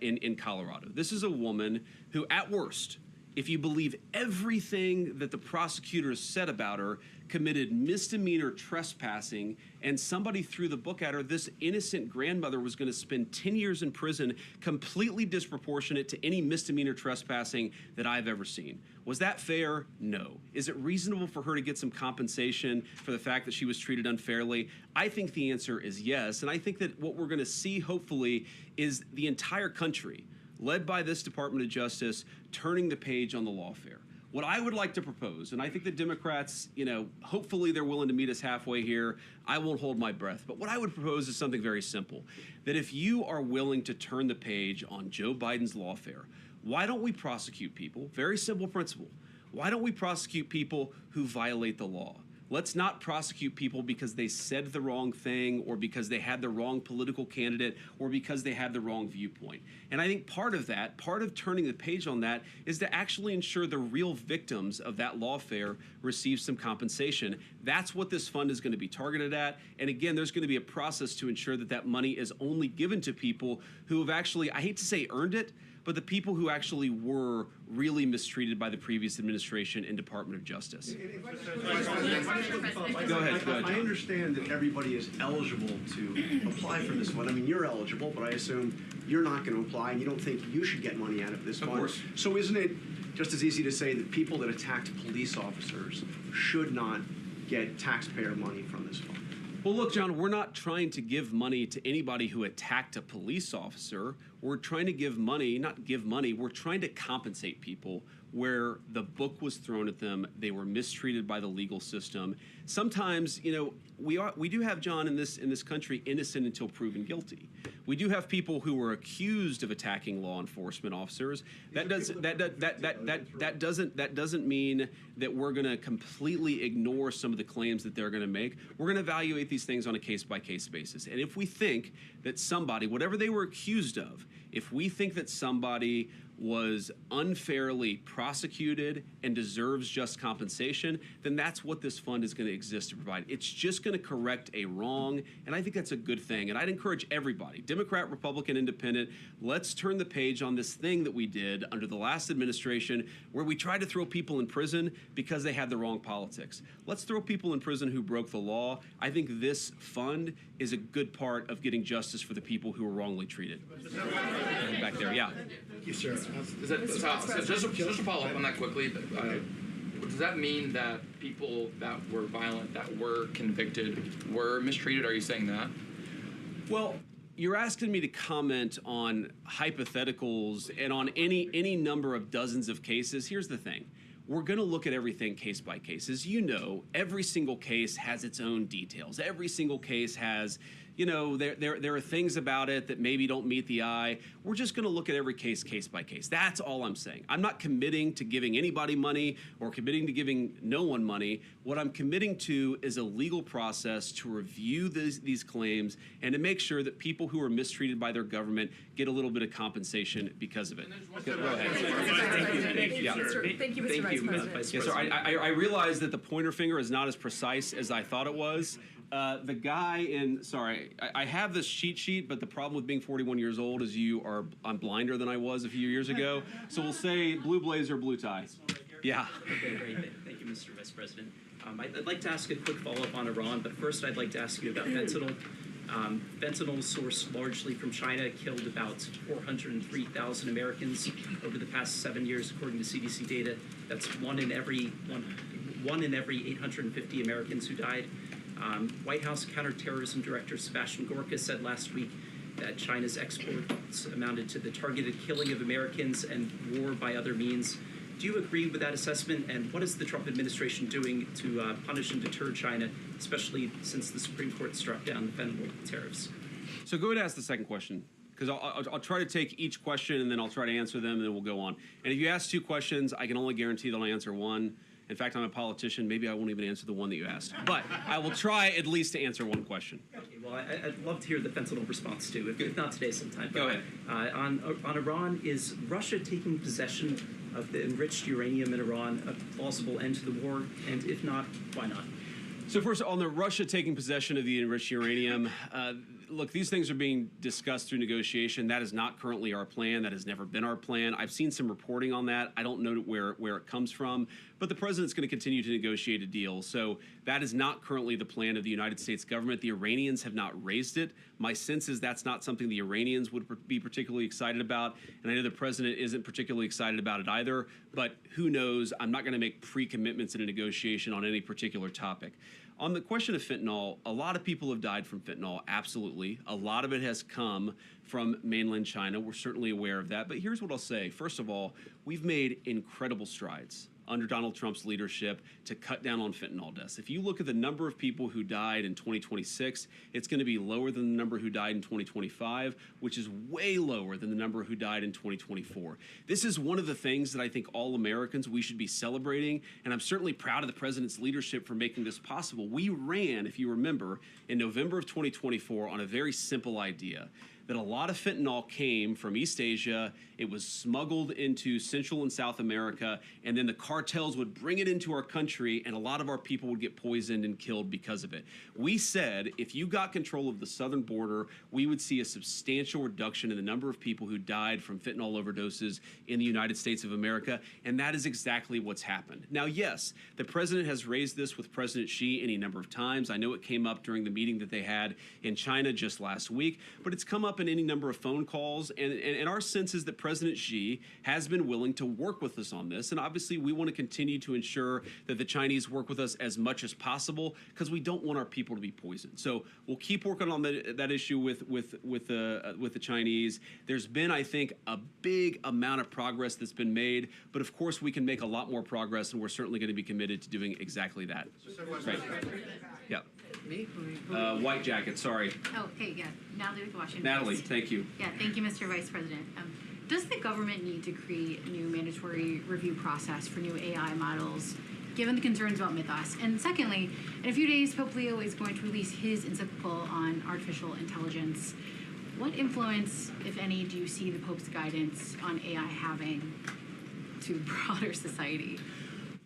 in Colorado. This is a woman who, at worst, if you believe everything that the prosecutors said about her, committed misdemeanor trespassing, and somebody threw the book at her. This innocent grandmother was going to spend 10 years in prison, completely disproportionate to any misdemeanor trespassing that I've ever seen. Was that fair? No. Is it reasonable for her to get some compensation for the fact that she was treated unfairly? I think the answer is yes, and I think that what we're going to see, hopefully, is the entire country, led by this Department of Justice, turning the page on the lawfare. What I would like to propose, and I think the Democrats, hopefully they're willing to meet us halfway here. I won't hold my breath. But what I would propose is something very simple, that if you are willing to turn the page on Joe Biden's lawfare, why don't we prosecute people? Very simple principle. Why don't we prosecute people who violate the law? Let's not prosecute people because they said the wrong thing or because they had the wrong political candidate or because they had the wrong viewpoint. And I think part of turning the page on that is to actually ensure the real victims of that lawfare receive some compensation. That's what this fund is going to be targeted at. And again, there's going to be a process to ensure that that money is only given to people who have actually, I hate to say earned it, but the people who actually were really mistreated by the previous administration and Department of Justice. Go ahead. I understand that everybody is eligible to apply for this fund. I mean, you're eligible, but I assume you're not going to apply, and you don't think you should get money out of this fund. Of course. So isn't it just as easy to say that people that attacked police officers should not get taxpayer money from this fund? Well, look, John, we're not trying to give money to anybody who attacked a police officer. We're trying to give money, not give money, we're trying to compensate people where the book was thrown at them, they were mistreated by the legal system. Sometimes, we do have, John, in this country, innocent until proven guilty. We do have people who were accused of attacking law enforcement officers. That doesn't mean that we're going to completely ignore some of the claims that they're going to make. We're going to evaluate these things on a case-by-case basis. And if we think that somebody, whatever they were accused of, if we think that somebody was unfairly prosecuted and deserves just compensation, then that's what this fund is going to exist to provide. It's just going to correct a wrong, and I think that's a good thing. And I'd encourage everybody, Democrat, Republican, Independent, let's turn the page on this thing that we did under the last administration where we tried to throw people in prison because they had the wrong politics. Let's throw people in prison who broke the law. I think this fund is a good part of getting justice for the people who were wrongly treated. Back there, yeah. Thank you, sir. So just to follow up on that quickly, does that mean that people that were violent, that were convicted, were mistreated? Are you saying that? Well, you're asking me to comment on hypotheticals and on any number of dozens of cases. Here's the thing. We're going to look at everything case by case. As you know, every single case has its own details. Every single case has, you know, there are things about it that maybe don't meet the eye. We're just going to look at every case by case. That's all I'm saying. I'm not committing to giving anybody money or committing to giving no one money. What I'm committing to is a legal process to review these claims and to make sure that people who are mistreated by their government get a little bit of compensation because of it. Go ahead. Thank you, Mr. Vice President. Yes, sir. I realize that the pointer finger is not as precise as I thought it was. The guy in, sorry, I have this cheat sheet, but the problem with being 41 years old is I'm blinder than I was a few years ago. So we'll say blue blazer, blue tie. Yeah. Okay, great. Thank you, Mr. Vice President. I'd like to ask a quick follow-up on Iran, but first I'd like to ask you about fentanyl. Fentanyl sourced largely from China killed about 403,000 Americans over the past 7 years, according to CDC data. That's one in every 850 Americans who died. White House Counterterrorism Director Sebastian Gorka said last week that China's exports amounted to the targeted killing of Americans and war by other means. Do you agree with that assessment? And what is the Trump administration doing to punish and deter China, especially since the Supreme Court struck down the fentanyl tariffs? So go ahead and ask the second question, because I'll try to take each question and then I'll try to answer them and then we'll go on. And if you ask two questions, I can only guarantee that I'll answer one. In fact, I'm a politician. Maybe I won't even answer the one that you asked. But I will try at least to answer one question. Okay, well, I'd love to hear the fentanyl response too, if not today sometime. Go ahead. On Iran, is Russia taking possession of the enriched uranium in Iran a plausible end to the war? And if not, why not? So first, on the Russia taking possession of the enriched uranium, look, these things are being discussed through negotiation. That is not currently our plan. That has never been our plan. I've seen some reporting on that. I don't know where it comes from, but the president's going to continue to negotiate a deal. So that is not currently the plan of the United States government. The Iranians have not raised it. My sense is that's not something the Iranians would be particularly excited about, and I know the president isn't particularly excited about it either, but who knows? I'm not going to make pre-commitments in a negotiation on any particular topic. On the question of fentanyl, a lot of people have died from fentanyl, absolutely. A lot of it has come from mainland China. We're certainly aware of that. But here's what I'll say. First of all, we've made incredible strides under Donald Trump's leadership to cut down on fentanyl deaths. If you look at the number of people who died in 2026, it's going to be lower than the number who died in 2025, which is way lower than the number who died in 2024. This is one of the things that I think all Americans, we should be celebrating, and I'm certainly proud of the president's leadership for making this possible. We ran, if you remember, in November of 2024 on a very simple idea that a lot of fentanyl came from East Asia, it was smuggled into Central and South America, and then the cartels would bring it into our country, and a lot of our people would get poisoned and killed because of it. We said if you got control of the southern border, we would see a substantial reduction in the number of people who died from fentanyl overdoses in the United States of America, and that is exactly what's happened. Now, yes, the president has raised this with President Xi any number of times. I know it came up during the meeting that they had in China just last week, but it's come up in any number of phone calls, and our sense is that President Xi has been willing to work with us on this, and obviously we want to continue to ensure that the Chinese work with us as much as possible because we don't want our people to be poisoned. So we'll keep working on that issue with the Chinese. There's been, I think, a big amount of progress that's been made, but of course we can make a lot more progress, and we're certainly going to be committed to doing exactly that. Right. Yeah. Me? White jacket, sorry. Oh, hey, yeah. Natalie with Washington Natalie, Post. thank you. Yeah, thank you, Mr. Vice President. Does the government need to create a new mandatory review process for new AI models, given the concerns about Mythos? And secondly, in a few days, Pope Leo is going to release his encyclical on artificial intelligence. What influence, if any, do you see the Pope's guidance on AI having to broader society?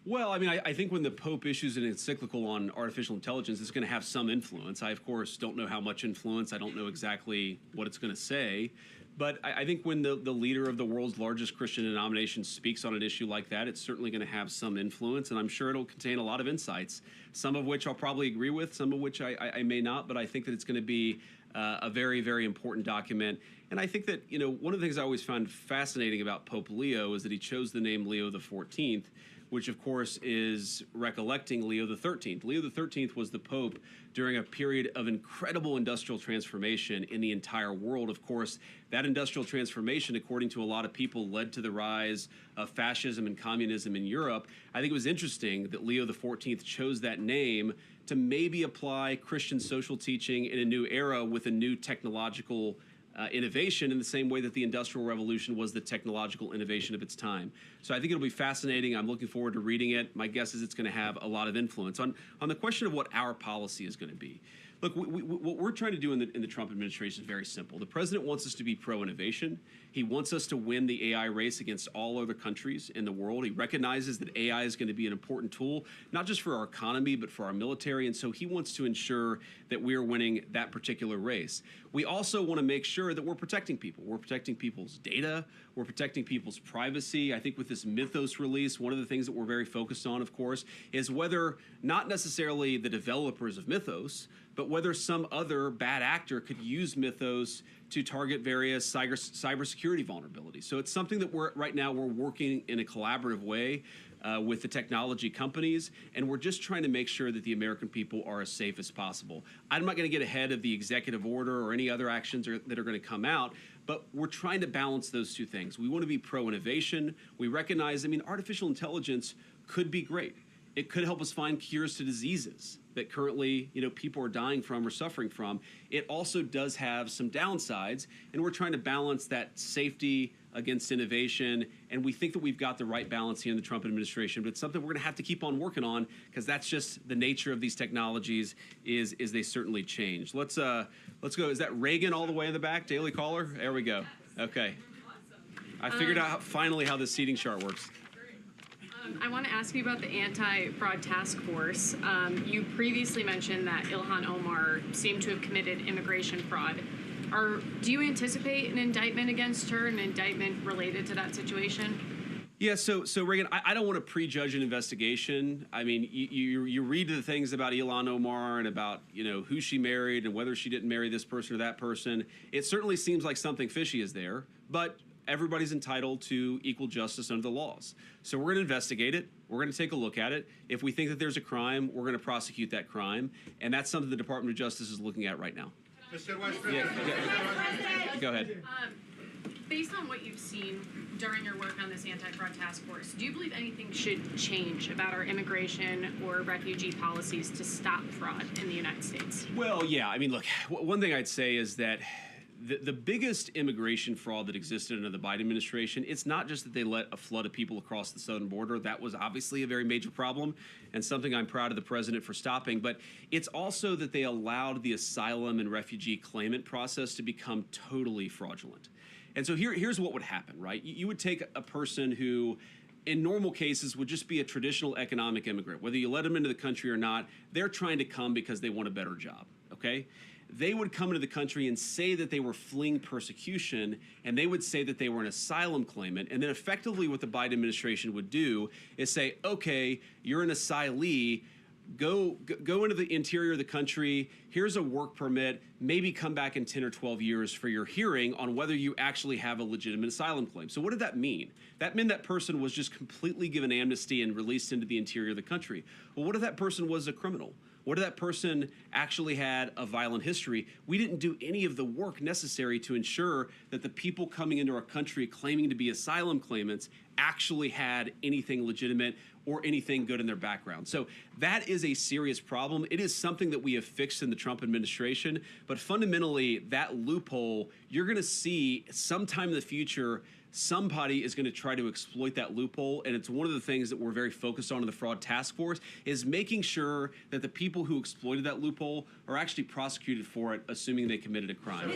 Well, I mean, I think when the Pope issues an encyclical on artificial intelligence, it's going to have some influence. I, of course, don't know how much influence. I don't know exactly what it's going to say. But I think when the leader of the world's largest Christian denomination speaks on an issue like that, it's certainly going to have some influence. And I'm sure it'll contain a lot of insights, some of which I'll probably agree with, some of which I may not. But I think that it's going to be a very, very important document. And I think that, you know, one of the things I always found fascinating about Pope Leo is that he chose the name Leo XIV, which of course is recollecting Leo XIII. Leo XIII was the Pope during a period of incredible industrial transformation in the entire world. Of course, that industrial transformation, according to a lot of people, led to the rise of fascism and communism in Europe. I think it was interesting that Leo XIV chose that name to maybe apply Christian social teaching in a new era with a new technological innovation in the same way that the Industrial Revolution was the technological innovation of its time. So I think it'll be fascinating. I'm looking forward to reading it. My guess is it's going to have a lot of influence. On the question of what our policy is going to be, look, what we're trying to do in the Trump administration is very simple. The president wants us to be pro-innovation. He wants us to win the AI race against all other countries in the world. He recognizes that AI is going to be an important tool, not just for our economy, but for our military. And so he wants to ensure that we are winning that particular race. We also want to make sure that we're protecting people. We're protecting people's data. We're protecting people's privacy. I think with this Mythos release, one of the things that we're very focused on, of course, is whether not necessarily the developers of Mythos, but whether some other bad actor could use Mythos to target various cybersecurity vulnerabilities. So it's something that right now we're working in a collaborative way with the technology companies, and we're just trying to make sure that the American people are as safe as possible. I'm not going to get ahead of the executive order or any other actions that are going to come out, but we're trying to balance those two things. We want to be pro-innovation. We recognize, artificial intelligence could be great. It could help us find cures to diseases that currently, people are dying from or suffering from. It also does have some downsides, and we're trying to balance that safety against innovation, and we think that we've got the right balance here in the Trump administration, but it's something we're going to have to keep on working on because that's just the nature of these technologies is they certainly change. Let's go. Is that Reagan all the way in the back, Daily Caller? There we go. Okay. I figured out finally how this seating chart works. I want to ask you about the anti-fraud task force. You previously mentioned that Ilhan Omar seemed to have committed immigration fraud. Do you anticipate an indictment against her, an indictment related to that situation? Yeah, so Reagan, I don't want to prejudge an investigation. You read the things about Ilhan Omar and about who she married and whether she didn't marry this person or that person. It certainly seems like something fishy is there, but everybody's entitled to equal justice under the laws. So we're going to investigate it. We're going to take a look at it. If we think that there's a crime, we're going to prosecute that crime, and that's something the Department of Justice is looking at right now. Mr. Vice President. Go ahead. Based on what you've seen during your work on this anti-fraud task force, do you believe anything should change about our immigration or refugee policies to stop fraud in the United States? Well, yeah. Look, one thing I'd say is that the biggest immigration fraud that existed under the Biden administration, it's not just that they let a flood of people across the southern border. That was obviously a very major problem and something I'm proud of the president for stopping. But it's also that they allowed the asylum and refugee claimant process to become totally fraudulent. And so here's what would happen, right? You would take a person who, in normal cases, would just be a traditional economic immigrant. Whether you let them into the country or not, they're trying to come because they want a better job, okay? They would come into the country and say that they were fleeing persecution, and they would say that they were an asylum claimant. And then effectively what the Biden administration would do is say, okay, you're an asylee, go into the interior of the country, here's a work permit, maybe come back in 10 or 12 years for your hearing on whether you actually have a legitimate asylum claim. So what did that mean? That meant that person was just completely given amnesty and released into the interior of the country. Well, what if that person was a criminal? What if that person actually had a violent history? We didn't do any of the work necessary to ensure that the people coming into our country claiming to be asylum claimants actually had anything legitimate or anything good in their background. So that is a serious problem. It is something that we have fixed in the Trump administration, but fundamentally that loophole, you're going to see sometime in the future somebody is going to try to exploit that loophole, and it's one of the things that we're very focused on in the fraud task force is making sure that the people who exploited that loophole are actually prosecuted for it, assuming they committed a crime.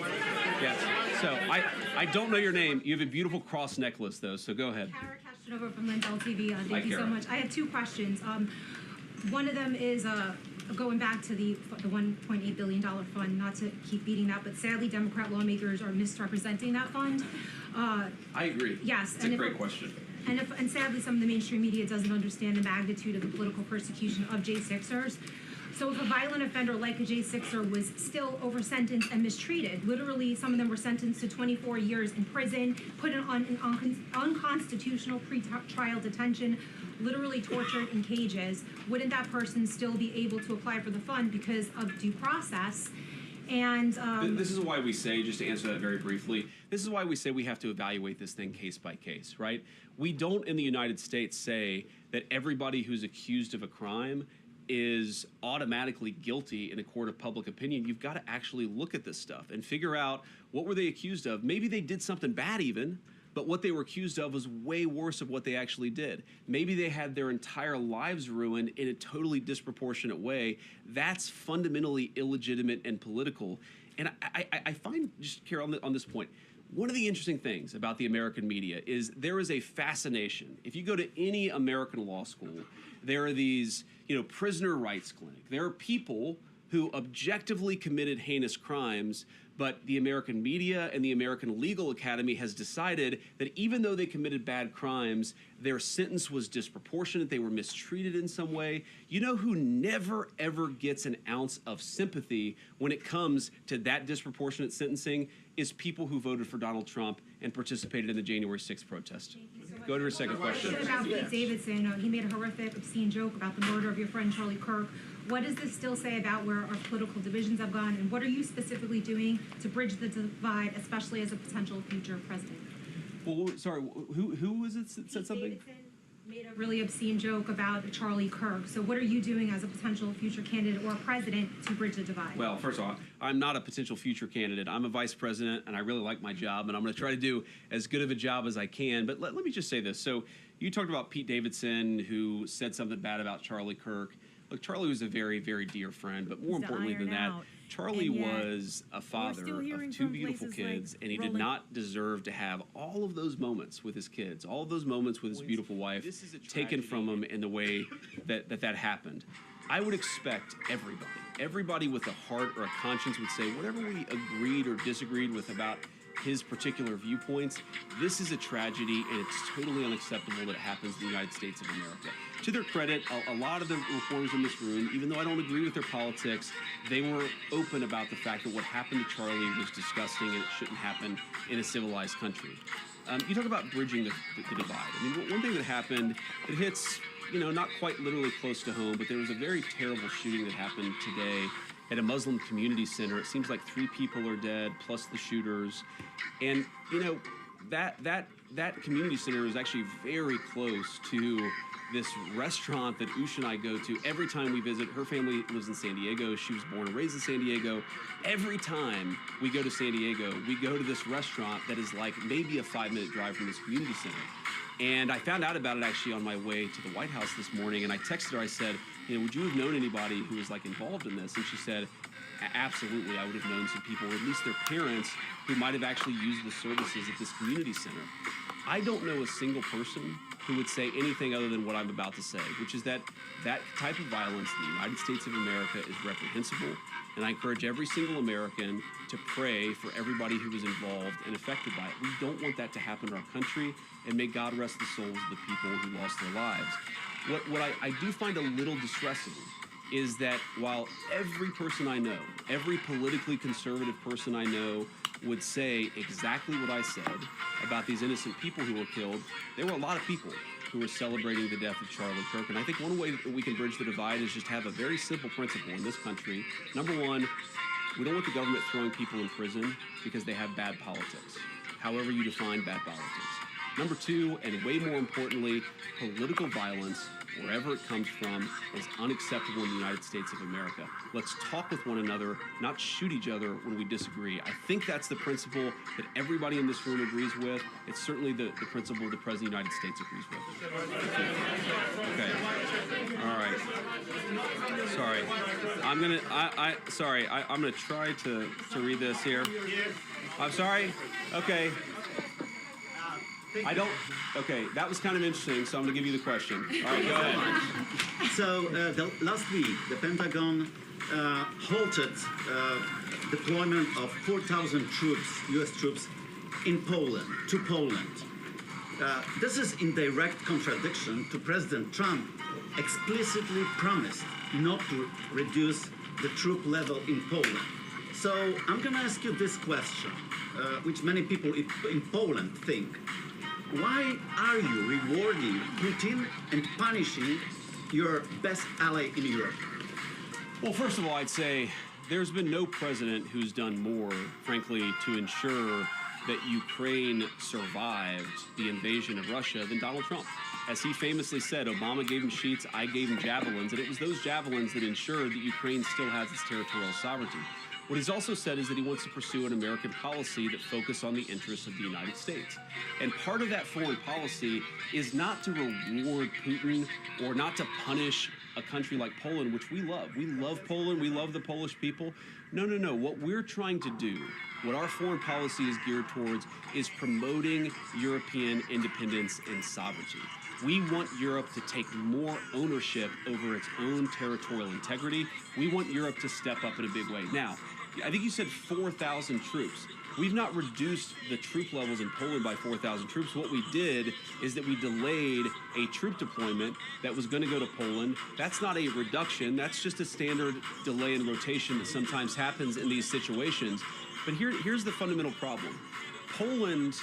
Yes. So I don't know your name. You have a beautiful cross necklace, though, so go ahead. Kara Castronovo from Lindell TV. Thank you so Kara. much. I have two questions. One of them is going back to the $1.8 billion fund, not to keep beating that, but sadly Democrat lawmakers are misrepresenting that fund. I agree. Yes. It's a great question. And sadly some of the mainstream media doesn't understand the magnitude of the political persecution of J6ers. So if a violent offender like a J6er was still over-sentenced and mistreated, literally some of them were sentenced to 24 years in prison, put on unconstitutional pre-trial detention, literally tortured in cages, wouldn't that person still be able to apply for the fund because of due process? And this is why we say, just to answer that very briefly, this is why we say we have to evaluate this thing case by case, right? We don't in the United States say that everybody who's accused of a crime is automatically guilty in a court of public opinion. You've got to actually look at this stuff and figure out what were they accused of. Maybe they did something bad even, but what they were accused of was way worse of what they actually did. Maybe they had their entire lives ruined in a totally disproportionate way. That's fundamentally illegitimate and political. And I find, just Carol, on this point, one of the interesting things about the American media is there is a fascination. If you go to any American law school, there are these, prisoner rights clinic. There are people who objectively committed heinous crimes, but the American media and the American Legal Academy has decided that even though they committed bad crimes, their sentence was disproportionate, they were mistreated in some way. You know who never, ever gets an ounce of sympathy when it comes to that disproportionate sentencing is people who voted for Donald Trump and participated in the January 6th protest. Go to your second question. About Pete Davidson, he made a horrific, obscene joke about the murder of your friend Charlie Kirk. What does this still say about where our political divisions have gone, and what are you specifically doing to bridge the divide, especially as a potential future president? Well, sorry, who was it that said something? Davidson made a really obscene joke about Charlie Kirk. So what are you doing as a potential future candidate or president to bridge the divide? Well, first of all, I'm not a potential future candidate. I'm a vice president, and I really like my job, and I'm going to try to do as good of a job as I can. But let me just say this. So you talked about Pete Davidson, who said something bad about Charlie Kirk. Look, Charlie was a very, very dear friend, but more importantly than that, Charlie was a father of two beautiful kids, and he did not deserve to have all of those moments with his kids, all of those moments with his beautiful wife taken from him in the way that happened. I would expect everybody with a heart or a conscience would say whatever we agreed or disagreed with about his particular viewpoints, this is a tragedy, and it's totally unacceptable that it happens in the United States of America. To their credit, a lot of the reporters in this room, even though I don't agree with their politics, they were open about the fact that what happened to Charlie was disgusting and it shouldn't happen in a civilized country. You talk about bridging the divide. I mean, one thing that happened, it hits, not quite literally close to home, but there was a very terrible shooting that happened today at a Muslim community center. It seems like 3 people are dead, plus the shooters. And, that community center is actually very close to this restaurant that Usha and I go to every time we visit. Her family lives in San Diego. She was born and raised in San Diego. Every time we go to San Diego, we go to this restaurant that is like maybe a 5-minute drive from this community center. And I found out about it actually on my way to the White House this morning, and I texted her, I said, would you have known anybody who was involved in this? And she said, absolutely, I would have known some people, or at least their parents, who might have actually used the services at this community center. I don't know a single person who would say anything other than what I'm about to say, which is that type of violence in the United States of America is reprehensible, and I encourage every single American to pray for everybody who was involved and affected by it. We don't want that to happen in our country, and may God rest the souls of the people who lost their lives. What I do find a little distressing is that while every person I know, every politically conservative person I know would say exactly what I said about these innocent people who were killed, there were a lot of people who were celebrating the death of Charlie Kirk. And I think one way that we can bridge the divide is just have a very simple principle in this country. Number one, we don't want the government throwing people in prison because they have bad politics, however you define bad politics. Number two, and way more importantly, political violence, wherever it comes from, is unacceptable in the United States of America. Let's talk with one another, not shoot each other when we disagree. I think that's the principle that everybody in this room agrees with. It's certainly the principle the President of the United States agrees with. Okay. All right. Sorry. I'm gonna try to read this here. I'm sorry? Okay. Okay, that was kind of interesting, so I'm going to give you the question. All right, go ahead. So, last week, the Pentagon halted deployment of 4,000 troops, U.S. troops, to Poland. This is in direct contradiction to President Trump explicitly promised not to reduce the troop level in Poland. So I'm going to ask you this question, which many people in Poland think. Why are you rewarding Putin and punishing your best ally in Europe? Well, first of all, I'd say there's been no president who's done more, frankly, to ensure that Ukraine survived the invasion of Russia than Donald Trump. As he famously said, Obama gave him sheets, I gave him javelins, and it was those javelins that ensured that Ukraine still has its territorial sovereignty. What he's also said is that he wants to pursue an American policy that focuses on the interests of the United States. And part of that foreign policy is not to reward Putin or not to punish a country like Poland, which we love. We love Poland. We love the Polish people. No, no, no. What we're trying to do, what our foreign policy is geared towards, is promoting European independence and sovereignty. We want Europe to take more ownership over its own territorial integrity. We want Europe to step up in a big way. Now, I think you said 4,000 troops. We've not reduced the troop levels in Poland by 4,000 troops. What we did is that we delayed a troop deployment that was going to go to Poland. That's not a reduction. That's just a standard delay in rotation that sometimes happens in these situations. But here's the fundamental problem. Poland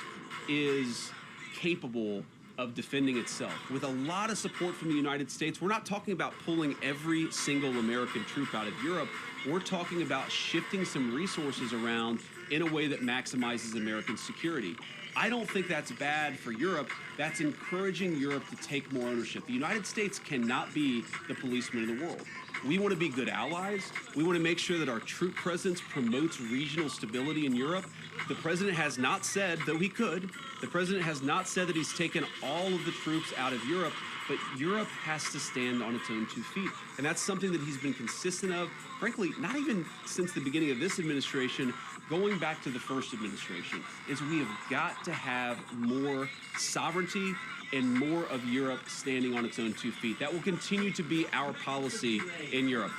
is capable of defending itself. With a lot of support from the United States, we're not talking about pulling every single American troop out of Europe. We're talking about shifting some resources around in a way that maximizes American security. I don't think that's bad for Europe. That's encouraging Europe to take more ownership. The United States cannot be the policeman of the world. We want to be good allies. We want to make sure that our troop presence promotes regional stability in Europe. The president has not said, though he could, the president has not said that he's taken all of the troops out of Europe, but Europe has to stand on its own 2 feet. And that's something that he's been consistent of, frankly, not even since the beginning of this administration, going back to the first administration, is we have got to have more sovereignty and more of Europe standing on its own 2 feet. That will continue to be our policy in Europe.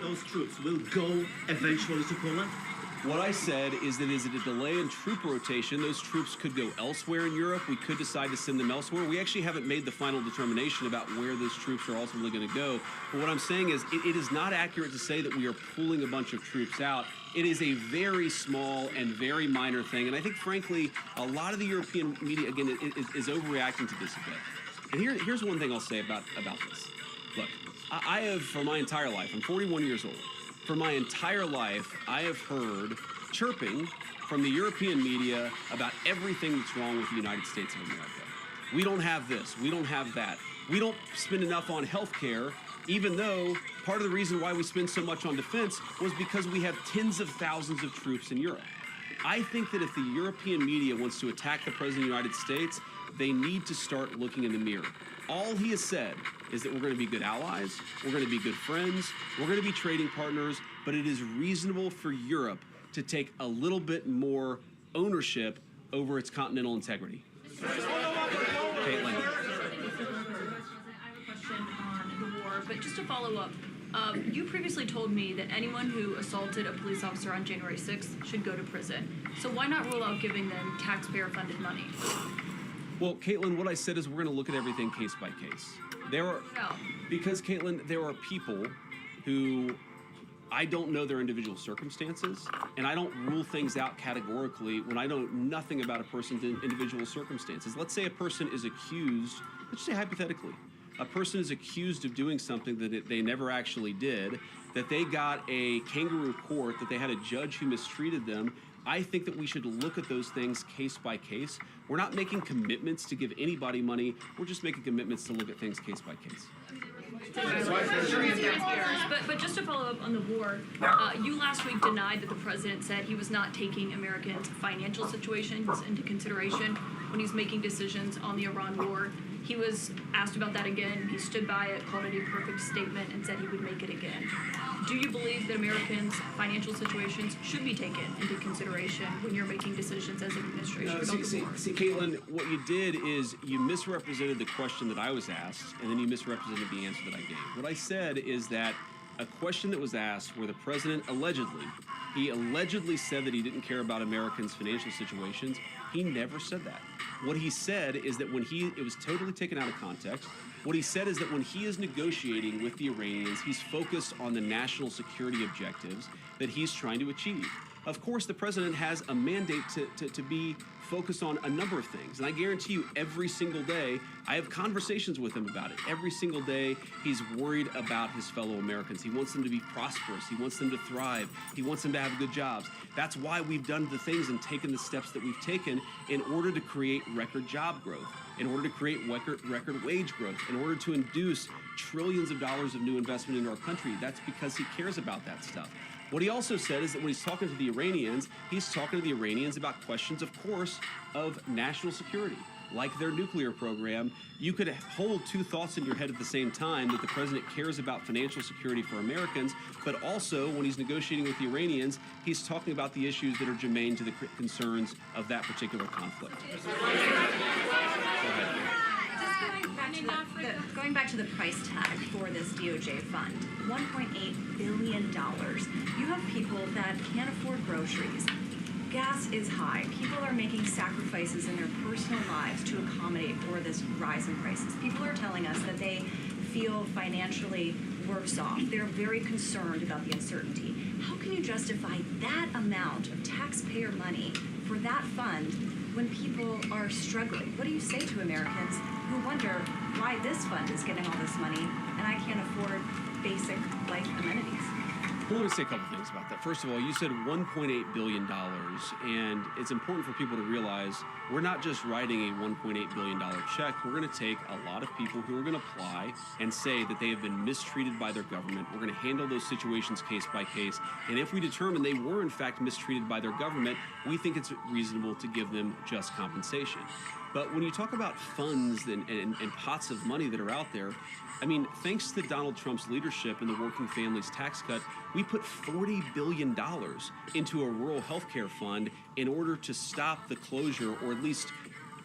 Those troops will go eventually to Poland? What I said is that is it a delay in troop rotation? Those troops could go elsewhere in Europe. We could decide to send them elsewhere. We actually haven't made the final determination about where those troops are ultimately going to go. But what I'm saying is it is not accurate to say that we are pulling a bunch of troops out. It is a very small and very minor thing. And I think, frankly, a lot of the European media, again, is overreacting to this a bit. And here's one thing I'll say about this. Look, I have, for my entire life, I'm 41 years old. For my entire life, I have heard chirping from the European media about everything that's wrong with the United States of America. We don't have this. We don't have that. We don't spend enough on health care, even though part of the reason why we spend so much on defense was because we have tens of thousands of troops in Europe. I think that if the European media wants to attack the President of the United States, they need to start looking in the mirror. All he has said is that we're going to be good allies, we're going to be good friends, we're going to be trading partners, but it is reasonable for Europe to take a little bit more ownership over its continental integrity. Caitlin. I have a question on the war, but just to follow up, you previously told me that anyone who assaulted a police officer on January 6th should go to prison. So why not rule out giving them taxpayer-funded money? Well, Caitlin, what I said is we're going to look at everything case by case. Because, Caitlin, there are people who I don't know their individual circumstances, and I don't rule things out categorically when I know nothing about a person's individual circumstances. Let's say a person is accused, let's say hypothetically, a person is accused of doing something that they never actually did, that they got a kangaroo court, that they had a judge who mistreated them. I think that we should look at those things case by case. We're not making commitments to give anybody money. We're just making commitments to look at things case by case. But just to follow up on the war, you last week denied that the president said he was not taking Americans' financial situations into consideration when he's making decisions on the Iran war. He was asked about that again. He stood by it, called it a perfect statement, and said he would make it again. Do you believe that Americans' financial situations should be taken into consideration when you're making decisions as an administration about the war? See, Caitlin, what you did is you misrepresented the question that I was asked, and then you misrepresented the answer that I gave. What I said is that a question that was asked where the president allegedly said that he didn't care about Americans' financial situations. He never said that. What he said is that when it was totally taken out of context, What he said is that when he is negotiating with the Iranians, he's focused on the national security objectives that he's trying to achieve. Of course, the president has a mandate to be focused on a number of things. And I guarantee you, every single day, I have conversations with him about it. Every single day, he's worried about his fellow Americans. He wants them to be prosperous. He wants them to thrive. He wants them to have good jobs. That's why we've done the things and taken the steps that we've taken in order to create record job growth, in order to create record wage growth, in order to induce trillions of dollars of new investment into our country. That's because he cares about that stuff. What he also said is that when he's talking to the Iranians, he's talking to the Iranians about questions, of course, of national security, like their nuclear program. You could hold two thoughts in your head at the same time, that the president cares about financial security for Americans, but also when he's negotiating with the Iranians, he's talking about the issues that are germane to the concerns of that particular conflict. Go ahead. Going back to the price tag for this DOJ fund, $1.8 billion. You have people that can't afford groceries. Gas is high. People are making sacrifices in their personal lives to accommodate for this rise in prices. People are telling us that they feel financially worse off. They're very concerned about the uncertainty. How can you justify that amount of taxpayer money for that fund when people are struggling? What do you say to Americans who wonder why this fund is getting all this money and I can't afford basic life amenities? Well, let me say a couple things about that. First of all, you said $1.8 billion, and it's important for people to realize we're not just writing a $1.8 billion check. We're going to take a lot of people who are going to apply and say that they have been mistreated by their government. We're going to handle those situations case by case, and if we determine they were in fact mistreated by their government, we think it's reasonable to give them just compensation. But when you talk about funds and pots of money that are out there, I mean, thanks to Donald Trump's leadership and the Working Families Tax Cut, we put $40 billion into a rural health care fund in order to stop the closure, or at least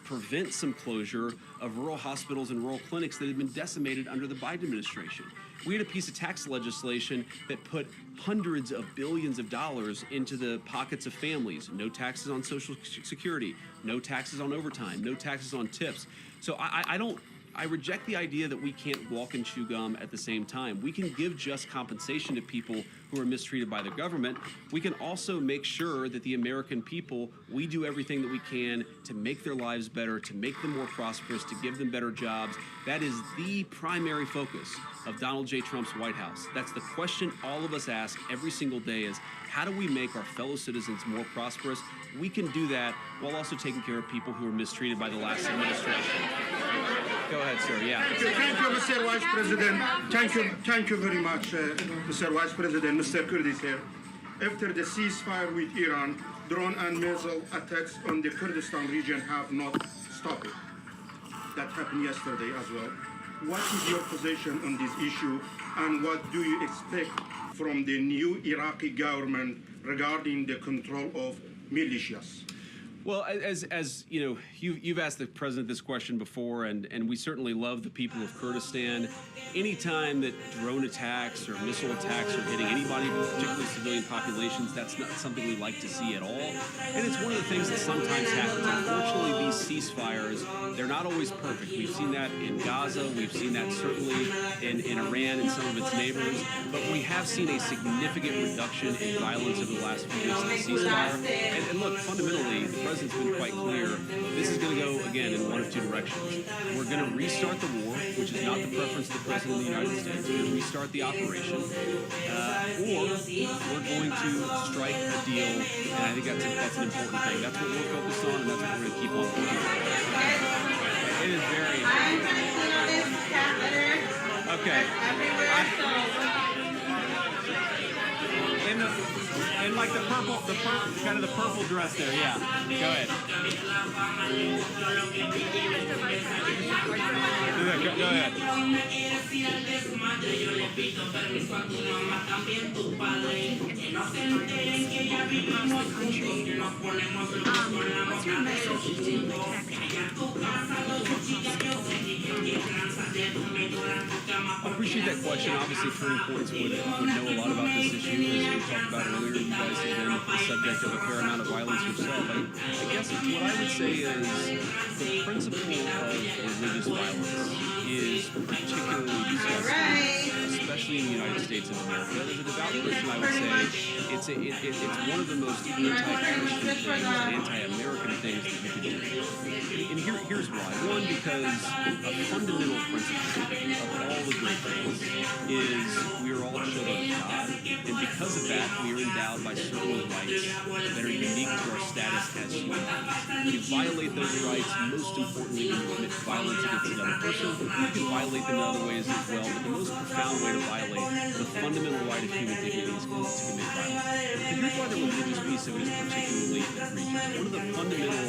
prevent some closure, of rural hospitals and rural clinics that had been decimated under the Biden administration. We had a piece of tax legislation that put hundreds of billions of dollars into the pockets of families. No taxes on Social Security, no taxes on overtime, no taxes on tips. So I reject the idea that we can't walk and chew gum at the same time. We can give just compensation to people who are mistreated by the government. We can also make sure that the American people, we do everything that we can to make their lives better, to make them more prosperous, to give them better jobs. That is the primary focus of Donald J. Trump's White House. That's the question all of us ask every single day is, how do we make our fellow citizens more prosperous? We can do that while also taking care of people who were mistreated by the last administration. Go ahead, sir. Yeah. Thank you, Mr. Vice President. Thank you very much, Mr. Vice President. Mr. Kurdish here. After the ceasefire with Iran, drone and missile attacks on the Kurdistan region have not stopped. That happened yesterday as well. What is your position on this issue, and what do you expect from the new Iraqi government regarding the control of militias? Well, as you know, you've asked the president this question before, and we certainly love the people of Kurdistan. Anytime that drone attacks or missile attacks are hitting anybody, particularly civilian populations, that's not something we like to see at all. And it's one of the things that sometimes happens. Unfortunately, these ceasefires, they're not always perfect. We've seen that in Gaza. We've seen that certainly in Iran and some of its neighbors. But we have seen a significant reduction in violence over the last few weeks in the ceasefire. And look, fundamentally, the president's been quite clear. This is going to go, again, in one of two directions. We're going to restart the war, which is not the preference of the president of the United States. We're going to restart the operation. Or we're going to strike a deal, and I think that's an important thing. That's what we're focused on, and that's what we're going to keep on working on. It is very important. Okay. In like the purple, kind of the purple dress there, yeah. Go ahead. Go ahead. What's your message to I appreciate that question. Obviously, Turning Points would know a lot about this issue. As we talked about earlier, you guys have been the subject of a fair amount of violence yourself. I guess what I would say is the principle of religious violence is particularly disgusting, especially in the United States of America. As a devout Christian, I would say it's one of the most anti-Christian things, anti-American things that you could do. And here's why. One, because a fundamental principle of all the great things is we are all children of God. And because of that, we are endowed by certain rights that are unique to our status as human beings. We violate those rights, most importantly, when you commit violence against another person. You can violate them in other ways as well, but the most profound way to violate the fundamental right of human dignity is to commit violence. And here's why the religious piece of it is particularly egregious. One of the fundamental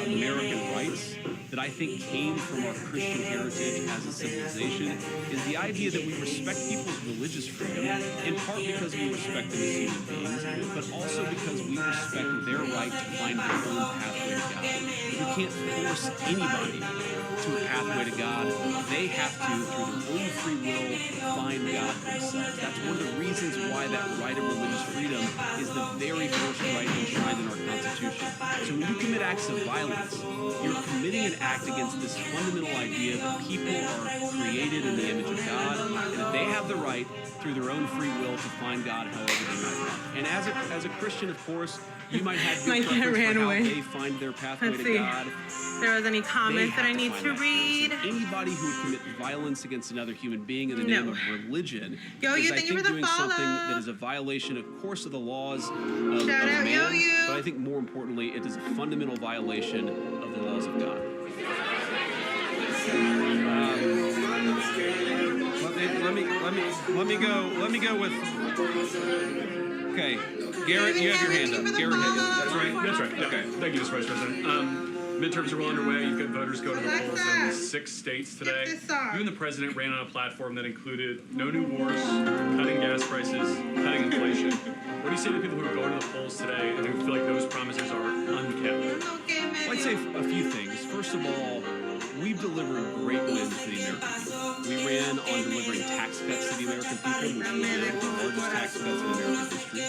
American rights that I think came from our Christian heritage as a civilization is the idea that we respect people's religious freedom, in part because we respect them as human beings, but also because we respect their right to find their own pathway to God. You can't force anybody to a pathway to God. They have to, through their own free will, find God themselves. That's one of the reasons why that right of religious freedom is the very first right enshrined in our Constitution. So when you commit acts of violence, you're committing an act against this fundamental idea that people are created in the image of God, and that they have the right, through their own free will, to find God however they might want. And as a Christian, of course, you might have your preference for how they find their pathway to God. If there was any comments that I need to read. Anybody who would commit violence against another human being in the name of religion Yo, is, you I thank you think, for the doing something follow. that is a violation, of course, of the laws of Shout out, man, Yo, you. but I think more importantly, it is a fundamental violation of the laws of God. Let me go with. Okay, Garrett, you have your hand up. Garrett, That's right. That's right. Okay. Thank you, Mr. Vice President. Midterms are well underway. You've got voters going to the polls in 6 states today. You and the president ran on a platform that included no new wars, cutting gas prices, cutting inflation. What do you say to people who are going to the polls today and who feel like those promises are unkept? Well, I'd say a few things. First of all, we've delivered great wins for the American people. We ran on delivering tax cuts to the American people, which we did, the largest tax cuts in American history.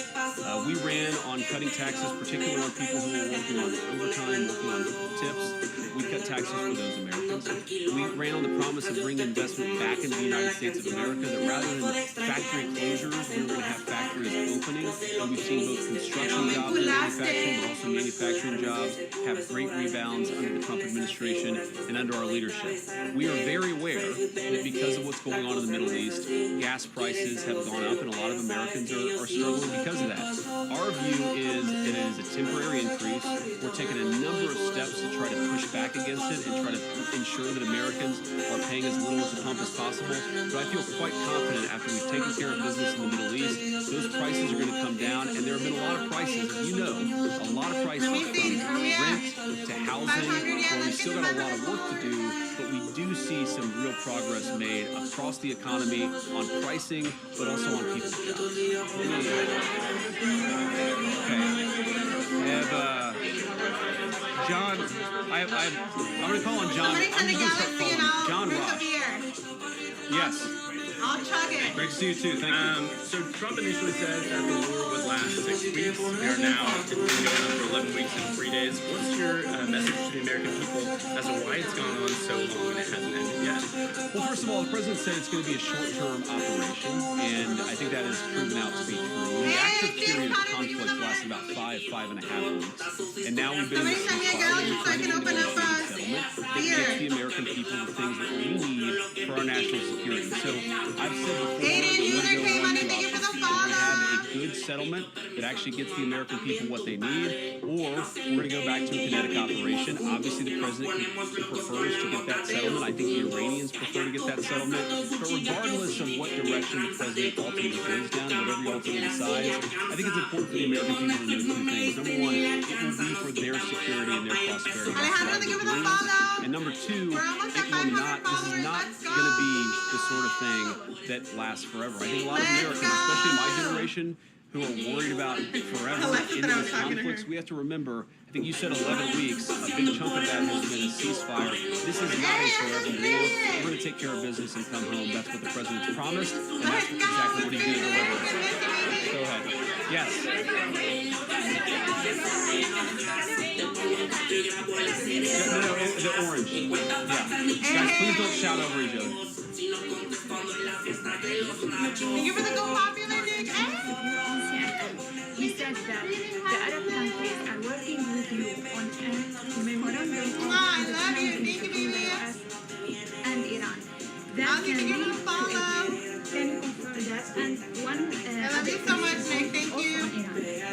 We ran on cutting taxes, particularly on people who were working on overtime, working on tips. We cut taxes for those Americans. We ran on the promise of bringing investment back into the United States of America, that rather than factory closures, we were going to have factories opening. And we've seen both construction jobs and manufacturing, but also manufacturing jobs have great rebounds under the Trump administration and under our leadership. We are very aware that because of what's going on in the Middle East, gas prices have gone up, and a lot of Americans are struggling because of that. Our view is that it is a temporary increase. We're taking a number of steps to try to push back against it and try to ensure that Americans are paying as little at the pump as possible. But I feel quite confident after we've taken care of business in the Middle East, those prices are going to come down, and there have been a lot of prices, as you know, a lot of prices from rent to housing, where we still got a lot of work to do, but we do see some real progress made across the economy on pricing, but also on people's jobs. John, I'm going to call on John. I'm just going to start calling him John Rush. Yes. I'll chug it. Great to see you too. Thank you. So Trump initially said that the war would last 6 weeks. We are now going on for 11 weeks and 3 days. What's your message to the American people as to why it's gone on so long and it hasn't ended yet? Well, first of all, the president said it's going to be a short-term operation, and I think that has proven out to be true. The active period of conflict lasted about 5.5 weeks, and now we've been in this ceasefire. We're trying to get into a settlement that gets the American people the things that we need for our national security. So I've said before, we're going to have a good settlement that actually gets the American people what they need, or we're going to go back to a kinetic operation. Obviously, the president prefers to get that settlement. I think the Iranians prefer to get that settlement. But regardless of what direction the president ultimately goes down, whatever he ultimately decides, I think it's important for the American people to know two things. Number one, it will be for their security and their prosperity. And number two, it will not. This is not going to be the sort of thing that lasts forever. I think a lot of Americans, especially my generation, who are worried about forever endless conflicts, we have to remember, I think you said 11 weeks, a big chunk of that has been a ceasefire. This is not a forever war. We're going to take care of business and come home. That's what the president's promised, and that's exactly what he's going to deliver. Go ahead. Yes. No, the orange. Yeah. Guys, please don't shout over each other. Thank you for the Go Popular, Nick. He said that the Arab countries are working with you on a memorandum I love you. Thank you, baby. and Iran. That can lead to that. And one, I love you so much, Nick. Thank you.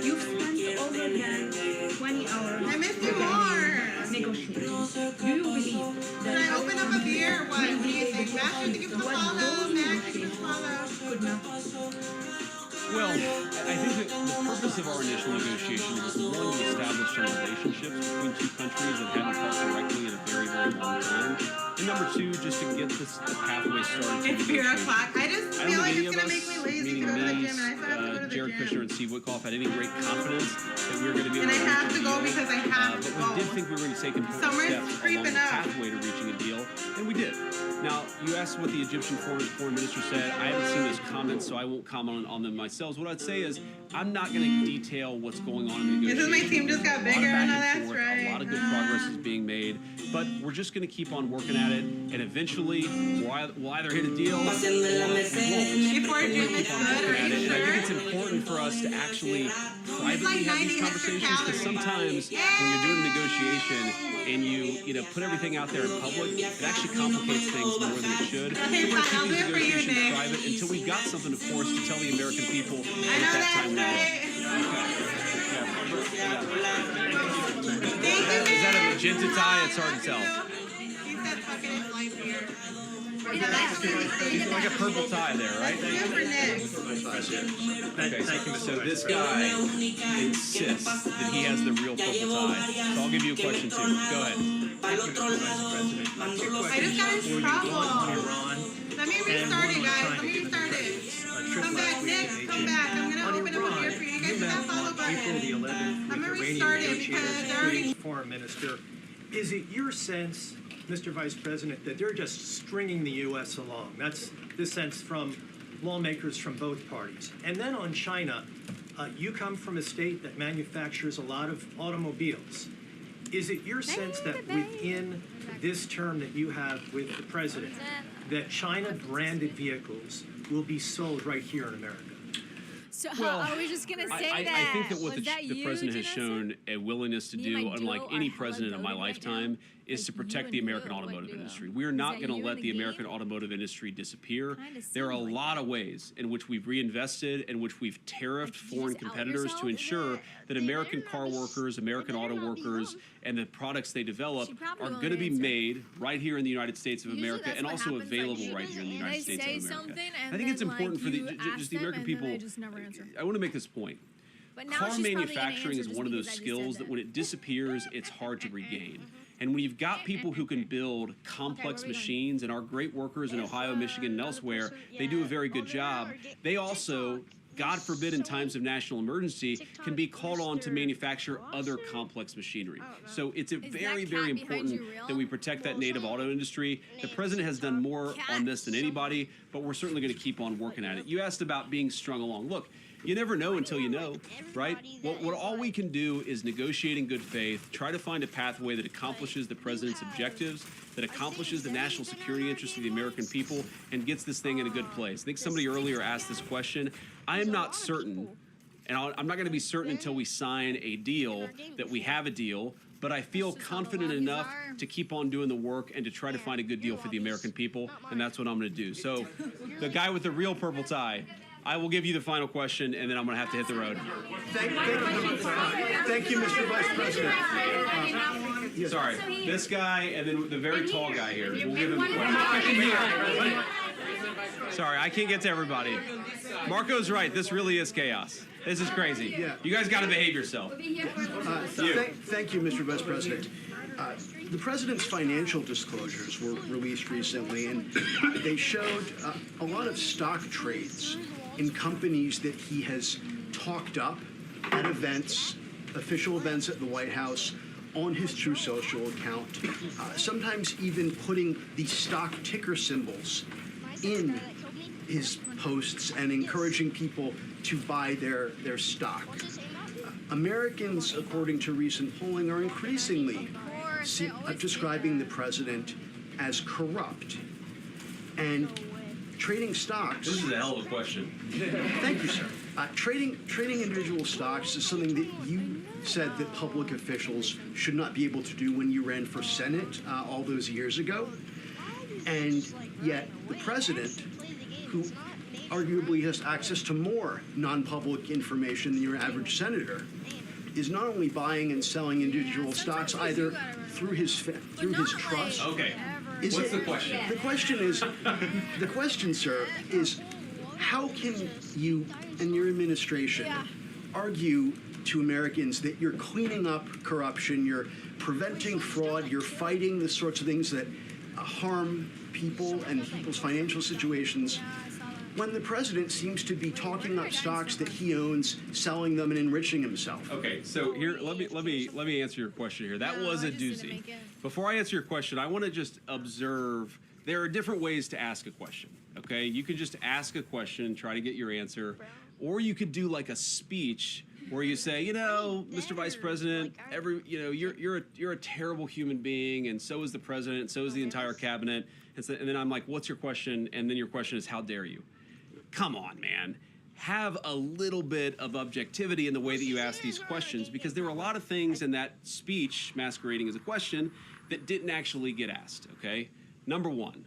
You've spent over than 20 hours. I miss you more. Negotiating. Do you believe Should I open up a beer or what? What do you think? Max, thank you for the follow. Max, thank you for the follow. Well, I think that the purpose of our initial negotiation was one, to establish some relationships between two countries that hadn't talked directly in a very, very long time. And number two, just to get the pathway started. It's beer o'clock. I just feel like it's going to make me lazy to go to the meaning gym, and I still have to go to the Jared gym. Kushner and Steve Witkoff had any great confidence that we were going to be able And I to have reach to a go deal. because I have to But go. we did think we were going to take important Summer's steps along creeping the up. pathway to reaching a deal, and we did. Now, you asked what the Egyptian foreign minister said. I haven't seen those comments, so I won't comment on them myself. What I'd say is, I'm not going to detail what's going on in the This is negotiations. my team just got bigger. I know that's right. A lot of good progress is being made, but we're just going to keep on working at it, and eventually we'll either hit a deal or we won't. Before June is Keep on good, working are at you it, and I think sure? it's important for us to actually privately like have 90 these conversations, because sometimes when you're doing a negotiation and you put everything out there in public, it actually complicates things more than it should. So Okay, we're fine, I'll keeping do it for you, negotiations Nick. private until we've got something, of course, to tell the American people I know at that that's time. right. Is that a magenta tie? It's hard to tell. He said fucking it's light beer. It's like a purple tie there, right? Good for Nick. Okay, so this guy insists that he has the real purple tie. So I'll give you a question too. Go ahead. I just got in trouble. Let me restart it, guys. Let me restart it. Come back, Nick. Come back. I'm gonna open up a beer for you. You guys hit that follow button. April the 11th, I'm gonna with restart Iranian it because negotiators, they're already. including Foreign Minister. Is it your sense, Mr. Vice President, that they're just stringing the U.S. along? That's the sense from lawmakers from both parties. And then on China, you come from a state that manufactures a lot of automobiles. Is it your sense that within this term that you have with the president, that China-branded vehicles will be sold right here in America? So Well, I was just gonna say I that. think that what Was that the you, president has Janessa? shown a willingness to Me, do, my unlike duo, any are hella president of my voted right lifetime, is to protect the American automotive industry. We are not that going you to in let the the American game? automotive industry disappear. Kinda There are a seemed like lot of ways in which we've reinvested, in which we've tariffed foreign just out competitors yourself? to ensure that American car workers, American auto workers, and the products they develop She probably are won't going to be answer. made right here in the United States of Usually America that's and what also happens, like, available you- right here in the United they States say of America. something and I think it's then, important like, for you just ask the them American and then people. they just never answer. I want to make this point. But now Car she's probably gonna manufacturing answer is just one of because those I just skills said that when it disappears, it's hard to regain. And when you've got people who can build complex machines, and our great workers in Ohio, Michigan, and elsewhere, they do a very good job. They also, God forbid, in times of national emergency, can be called on to manufacture other complex machinery. So it's very, very important that we protect that native auto industry. The president has done more on this than anybody, but we're certainly going to keep on working at it. You asked about being strung along. Look, you never know until you know, right? What all we can do is negotiate in good faith, try to find a pathway that accomplishes the president's objectives, that accomplishes the national security interests of the American people, and gets this thing in a good place. I think somebody earlier asked this question. I am not certain, and I'm not going to be certain until we sign a deal that we have a deal, but I feel confident enough to keep on doing the work and to try to find a good deal for the American people, and that's what I'm going to do. So the guy with the real purple tie, I will give you the final question, and then I'm going to have to hit the road. Thank you, Mr. Vice President. Sorry, this guy and then the very tall guy here. We'll give him a question. Sorry, I can't get to everybody. Marco's right. This really is chaos. This is crazy. Yeah. You guys got to behave yourself. Thank you, Mr. Vice President. The president's financial disclosures were released recently, and they showed a lot of stock trades in companies that he has talked up at events, official events at the White House, on his True Social account, sometimes even putting the stock ticker symbols in his posts and encouraging people to buy their stock. Americans, according to recent polling, are increasingly describing the president as corrupt. And trading stocks... This is a hell of a question. Thank you, sir. Trading individual stocks is something that you said that public officials should not be able to do when you ran for Senate all those years ago. And yet the president, who arguably has access to more non-public information than your average senator, is not only buying and selling individual stocks either through his trust. Okay. What's the question? The question, sir, is how can you and your administration argue to Americans that you're cleaning up corruption, you're preventing fraud, you're fighting the sorts of things that harm people and people's financial situations, when the president seems to be talking up stocks that he owns, selling them, and enriching himself? Okay, so here, let me answer your question here. That was a doozy. Before I answer your question, I want to just observe there are different ways to ask a question. Okay, you can just ask a question and try to get your answer, or you could do like a speech where you say, you know, Mr. Vice President, you're a terrible human being, and so is the president, and so is the entire cabinet, and then I'm like, what's your question? And then your question is, how dare you? Come on, man. Have a little bit of objectivity in the way that you ask these questions, because there were a lot of things in that speech masquerading as a question that didn't actually get asked, okay? Number one,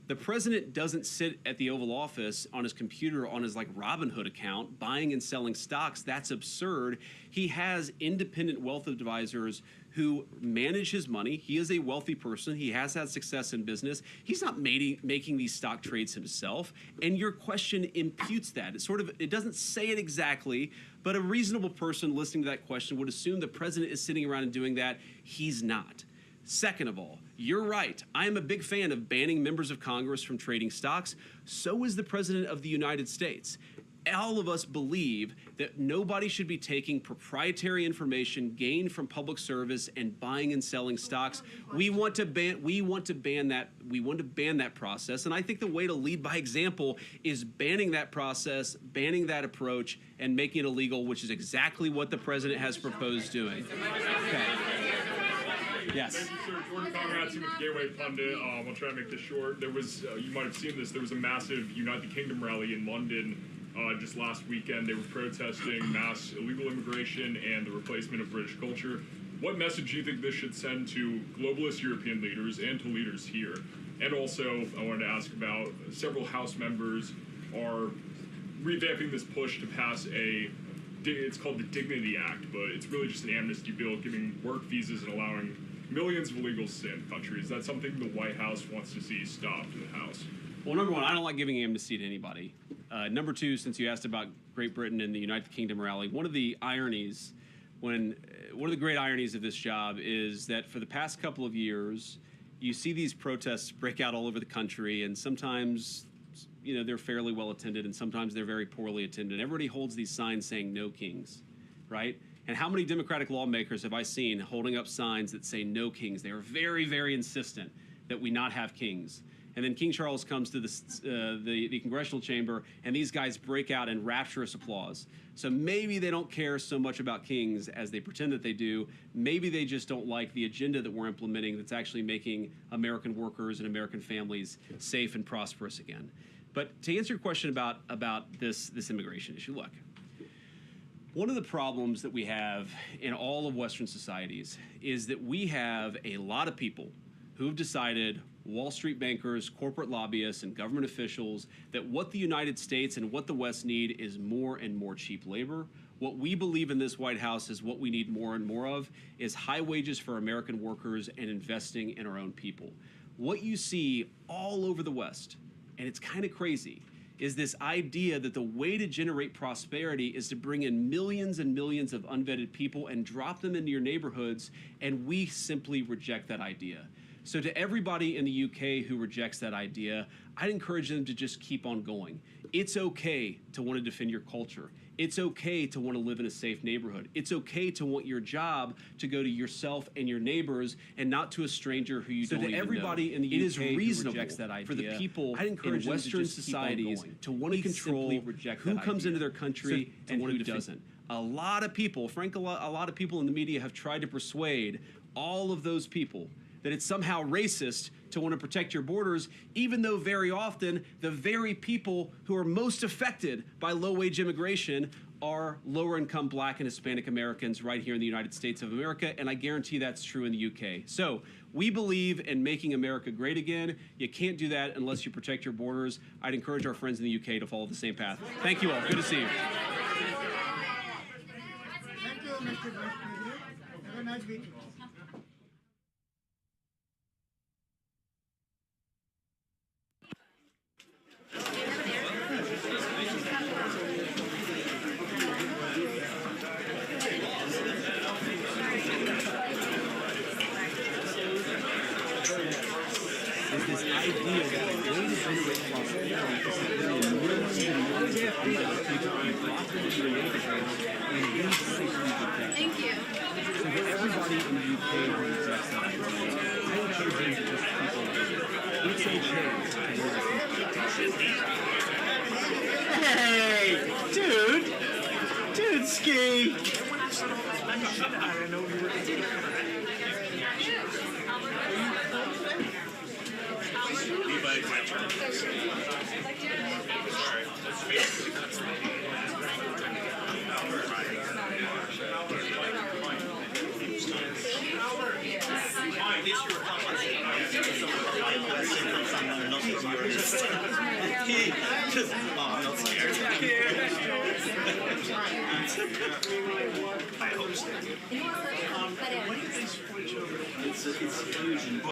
the president doesn't sit at the Oval Office on his computer on his like Robinhood account buying and selling stocks. That's absurd. He has independent wealth advisors who manage his money. He is a wealthy person. He has had success in business. He's not making these stock trades himself. And your question imputes that. It doesn't say it exactly, but a reasonable person listening to that question would assume the president is sitting around and doing that. He's not. Second of all, you're right. I am a big fan of banning members of Congress from trading stocks. So is the President of the United States. All of us believe that nobody should be taking proprietary information gained from public service and buying and selling stocks. We want to ban that process. And I think the way to lead by example is banning that process, banning that approach, and making it illegal, which is exactly what the president has proposed doing. Okay. Yes. Thank you, sir. Jordan Conrad, with Gateway Pundit. I'll try to make this short. There was, you might have seen this, there was a massive United Kingdom rally in London just last weekend. They were protesting mass illegal immigration and the replacement of British culture. What message do you think this should send to globalist European leaders and to leaders here? And also, I wanted to ask about several House members are revamping this push to pass it's called the Dignity Act, but it's really just an amnesty bill giving work visas and allowing millions of illegals to stay in the country. Is that something the White House wants to see stopped in the House? Well, number one, I don't like giving amnesty to anybody. Number two, since you asked about Great Britain and the United Kingdom rally, one of the great ironies of this job is that for the past couple of years, you see these protests break out all over the country, and sometimes, you know, they're fairly well attended, and sometimes they're very poorly attended. Everybody holds these signs saying "No Kings," right? And how many Democratic lawmakers have I seen holding up signs that say "No Kings"? They are very, very insistent that we not have kings. And then King Charles comes to the congressional chamber, and these guys break out in rapturous applause. So maybe they don't care so much about kings as they pretend that they do. Maybe they just don't like the agenda that we're implementing that's actually making American workers and American families safe and prosperous again. But to answer your question about this immigration issue, look, one of the problems that we have in all of Western societies is that we have a lot of people who have decided, Wall Street bankers, corporate lobbyists, and government officials, that what the United States and what the West need is more and more cheap labor. What we believe in this White House is what we need more and more of is high wages for American workers and investing in our own people. What you see all over the West, and it's kind of crazy, is this idea that the way to generate prosperity is to bring in millions and millions of unvetted people and drop them into your neighborhoods, and we simply reject that idea. So to everybody in the UK who rejects that idea, I'd encourage them to just keep on going. It's okay to want to defend your culture. It's okay to want to live in a safe neighborhood. It's okay to want your job to go to yourself and your neighbors and not to a stranger who you don't even know. So to everybody in the UK who rejects that idea, for the people in Western societies to want to control who comes into their country and who doesn't. A lot of people, frankly, a lot of people in the media have tried to persuade all of those people that it's somehow racist to want to protect your borders, even though very often the very people who are most affected by low-wage immigration are lower-income Black and Hispanic Americans right here in the United States of America, and I guarantee that's true in the UK. So we believe in making America great again. You can't do that unless you protect your borders. I'd encourage our friends in the UK to follow the same path. Thank you all. Good to see you. Thank you, Mr. Vice President. Have a nice week. Is this idea that the way to generate prosperity is to bring in millions and millions of people to prosper into your neighborhood and leave safe protection. Thank you. So for everybody in the UK who rejects that idea, I encourage them to just keep on living. It's okay to live Hey, dude, ski. I'm not scared. I hope so. It's huge.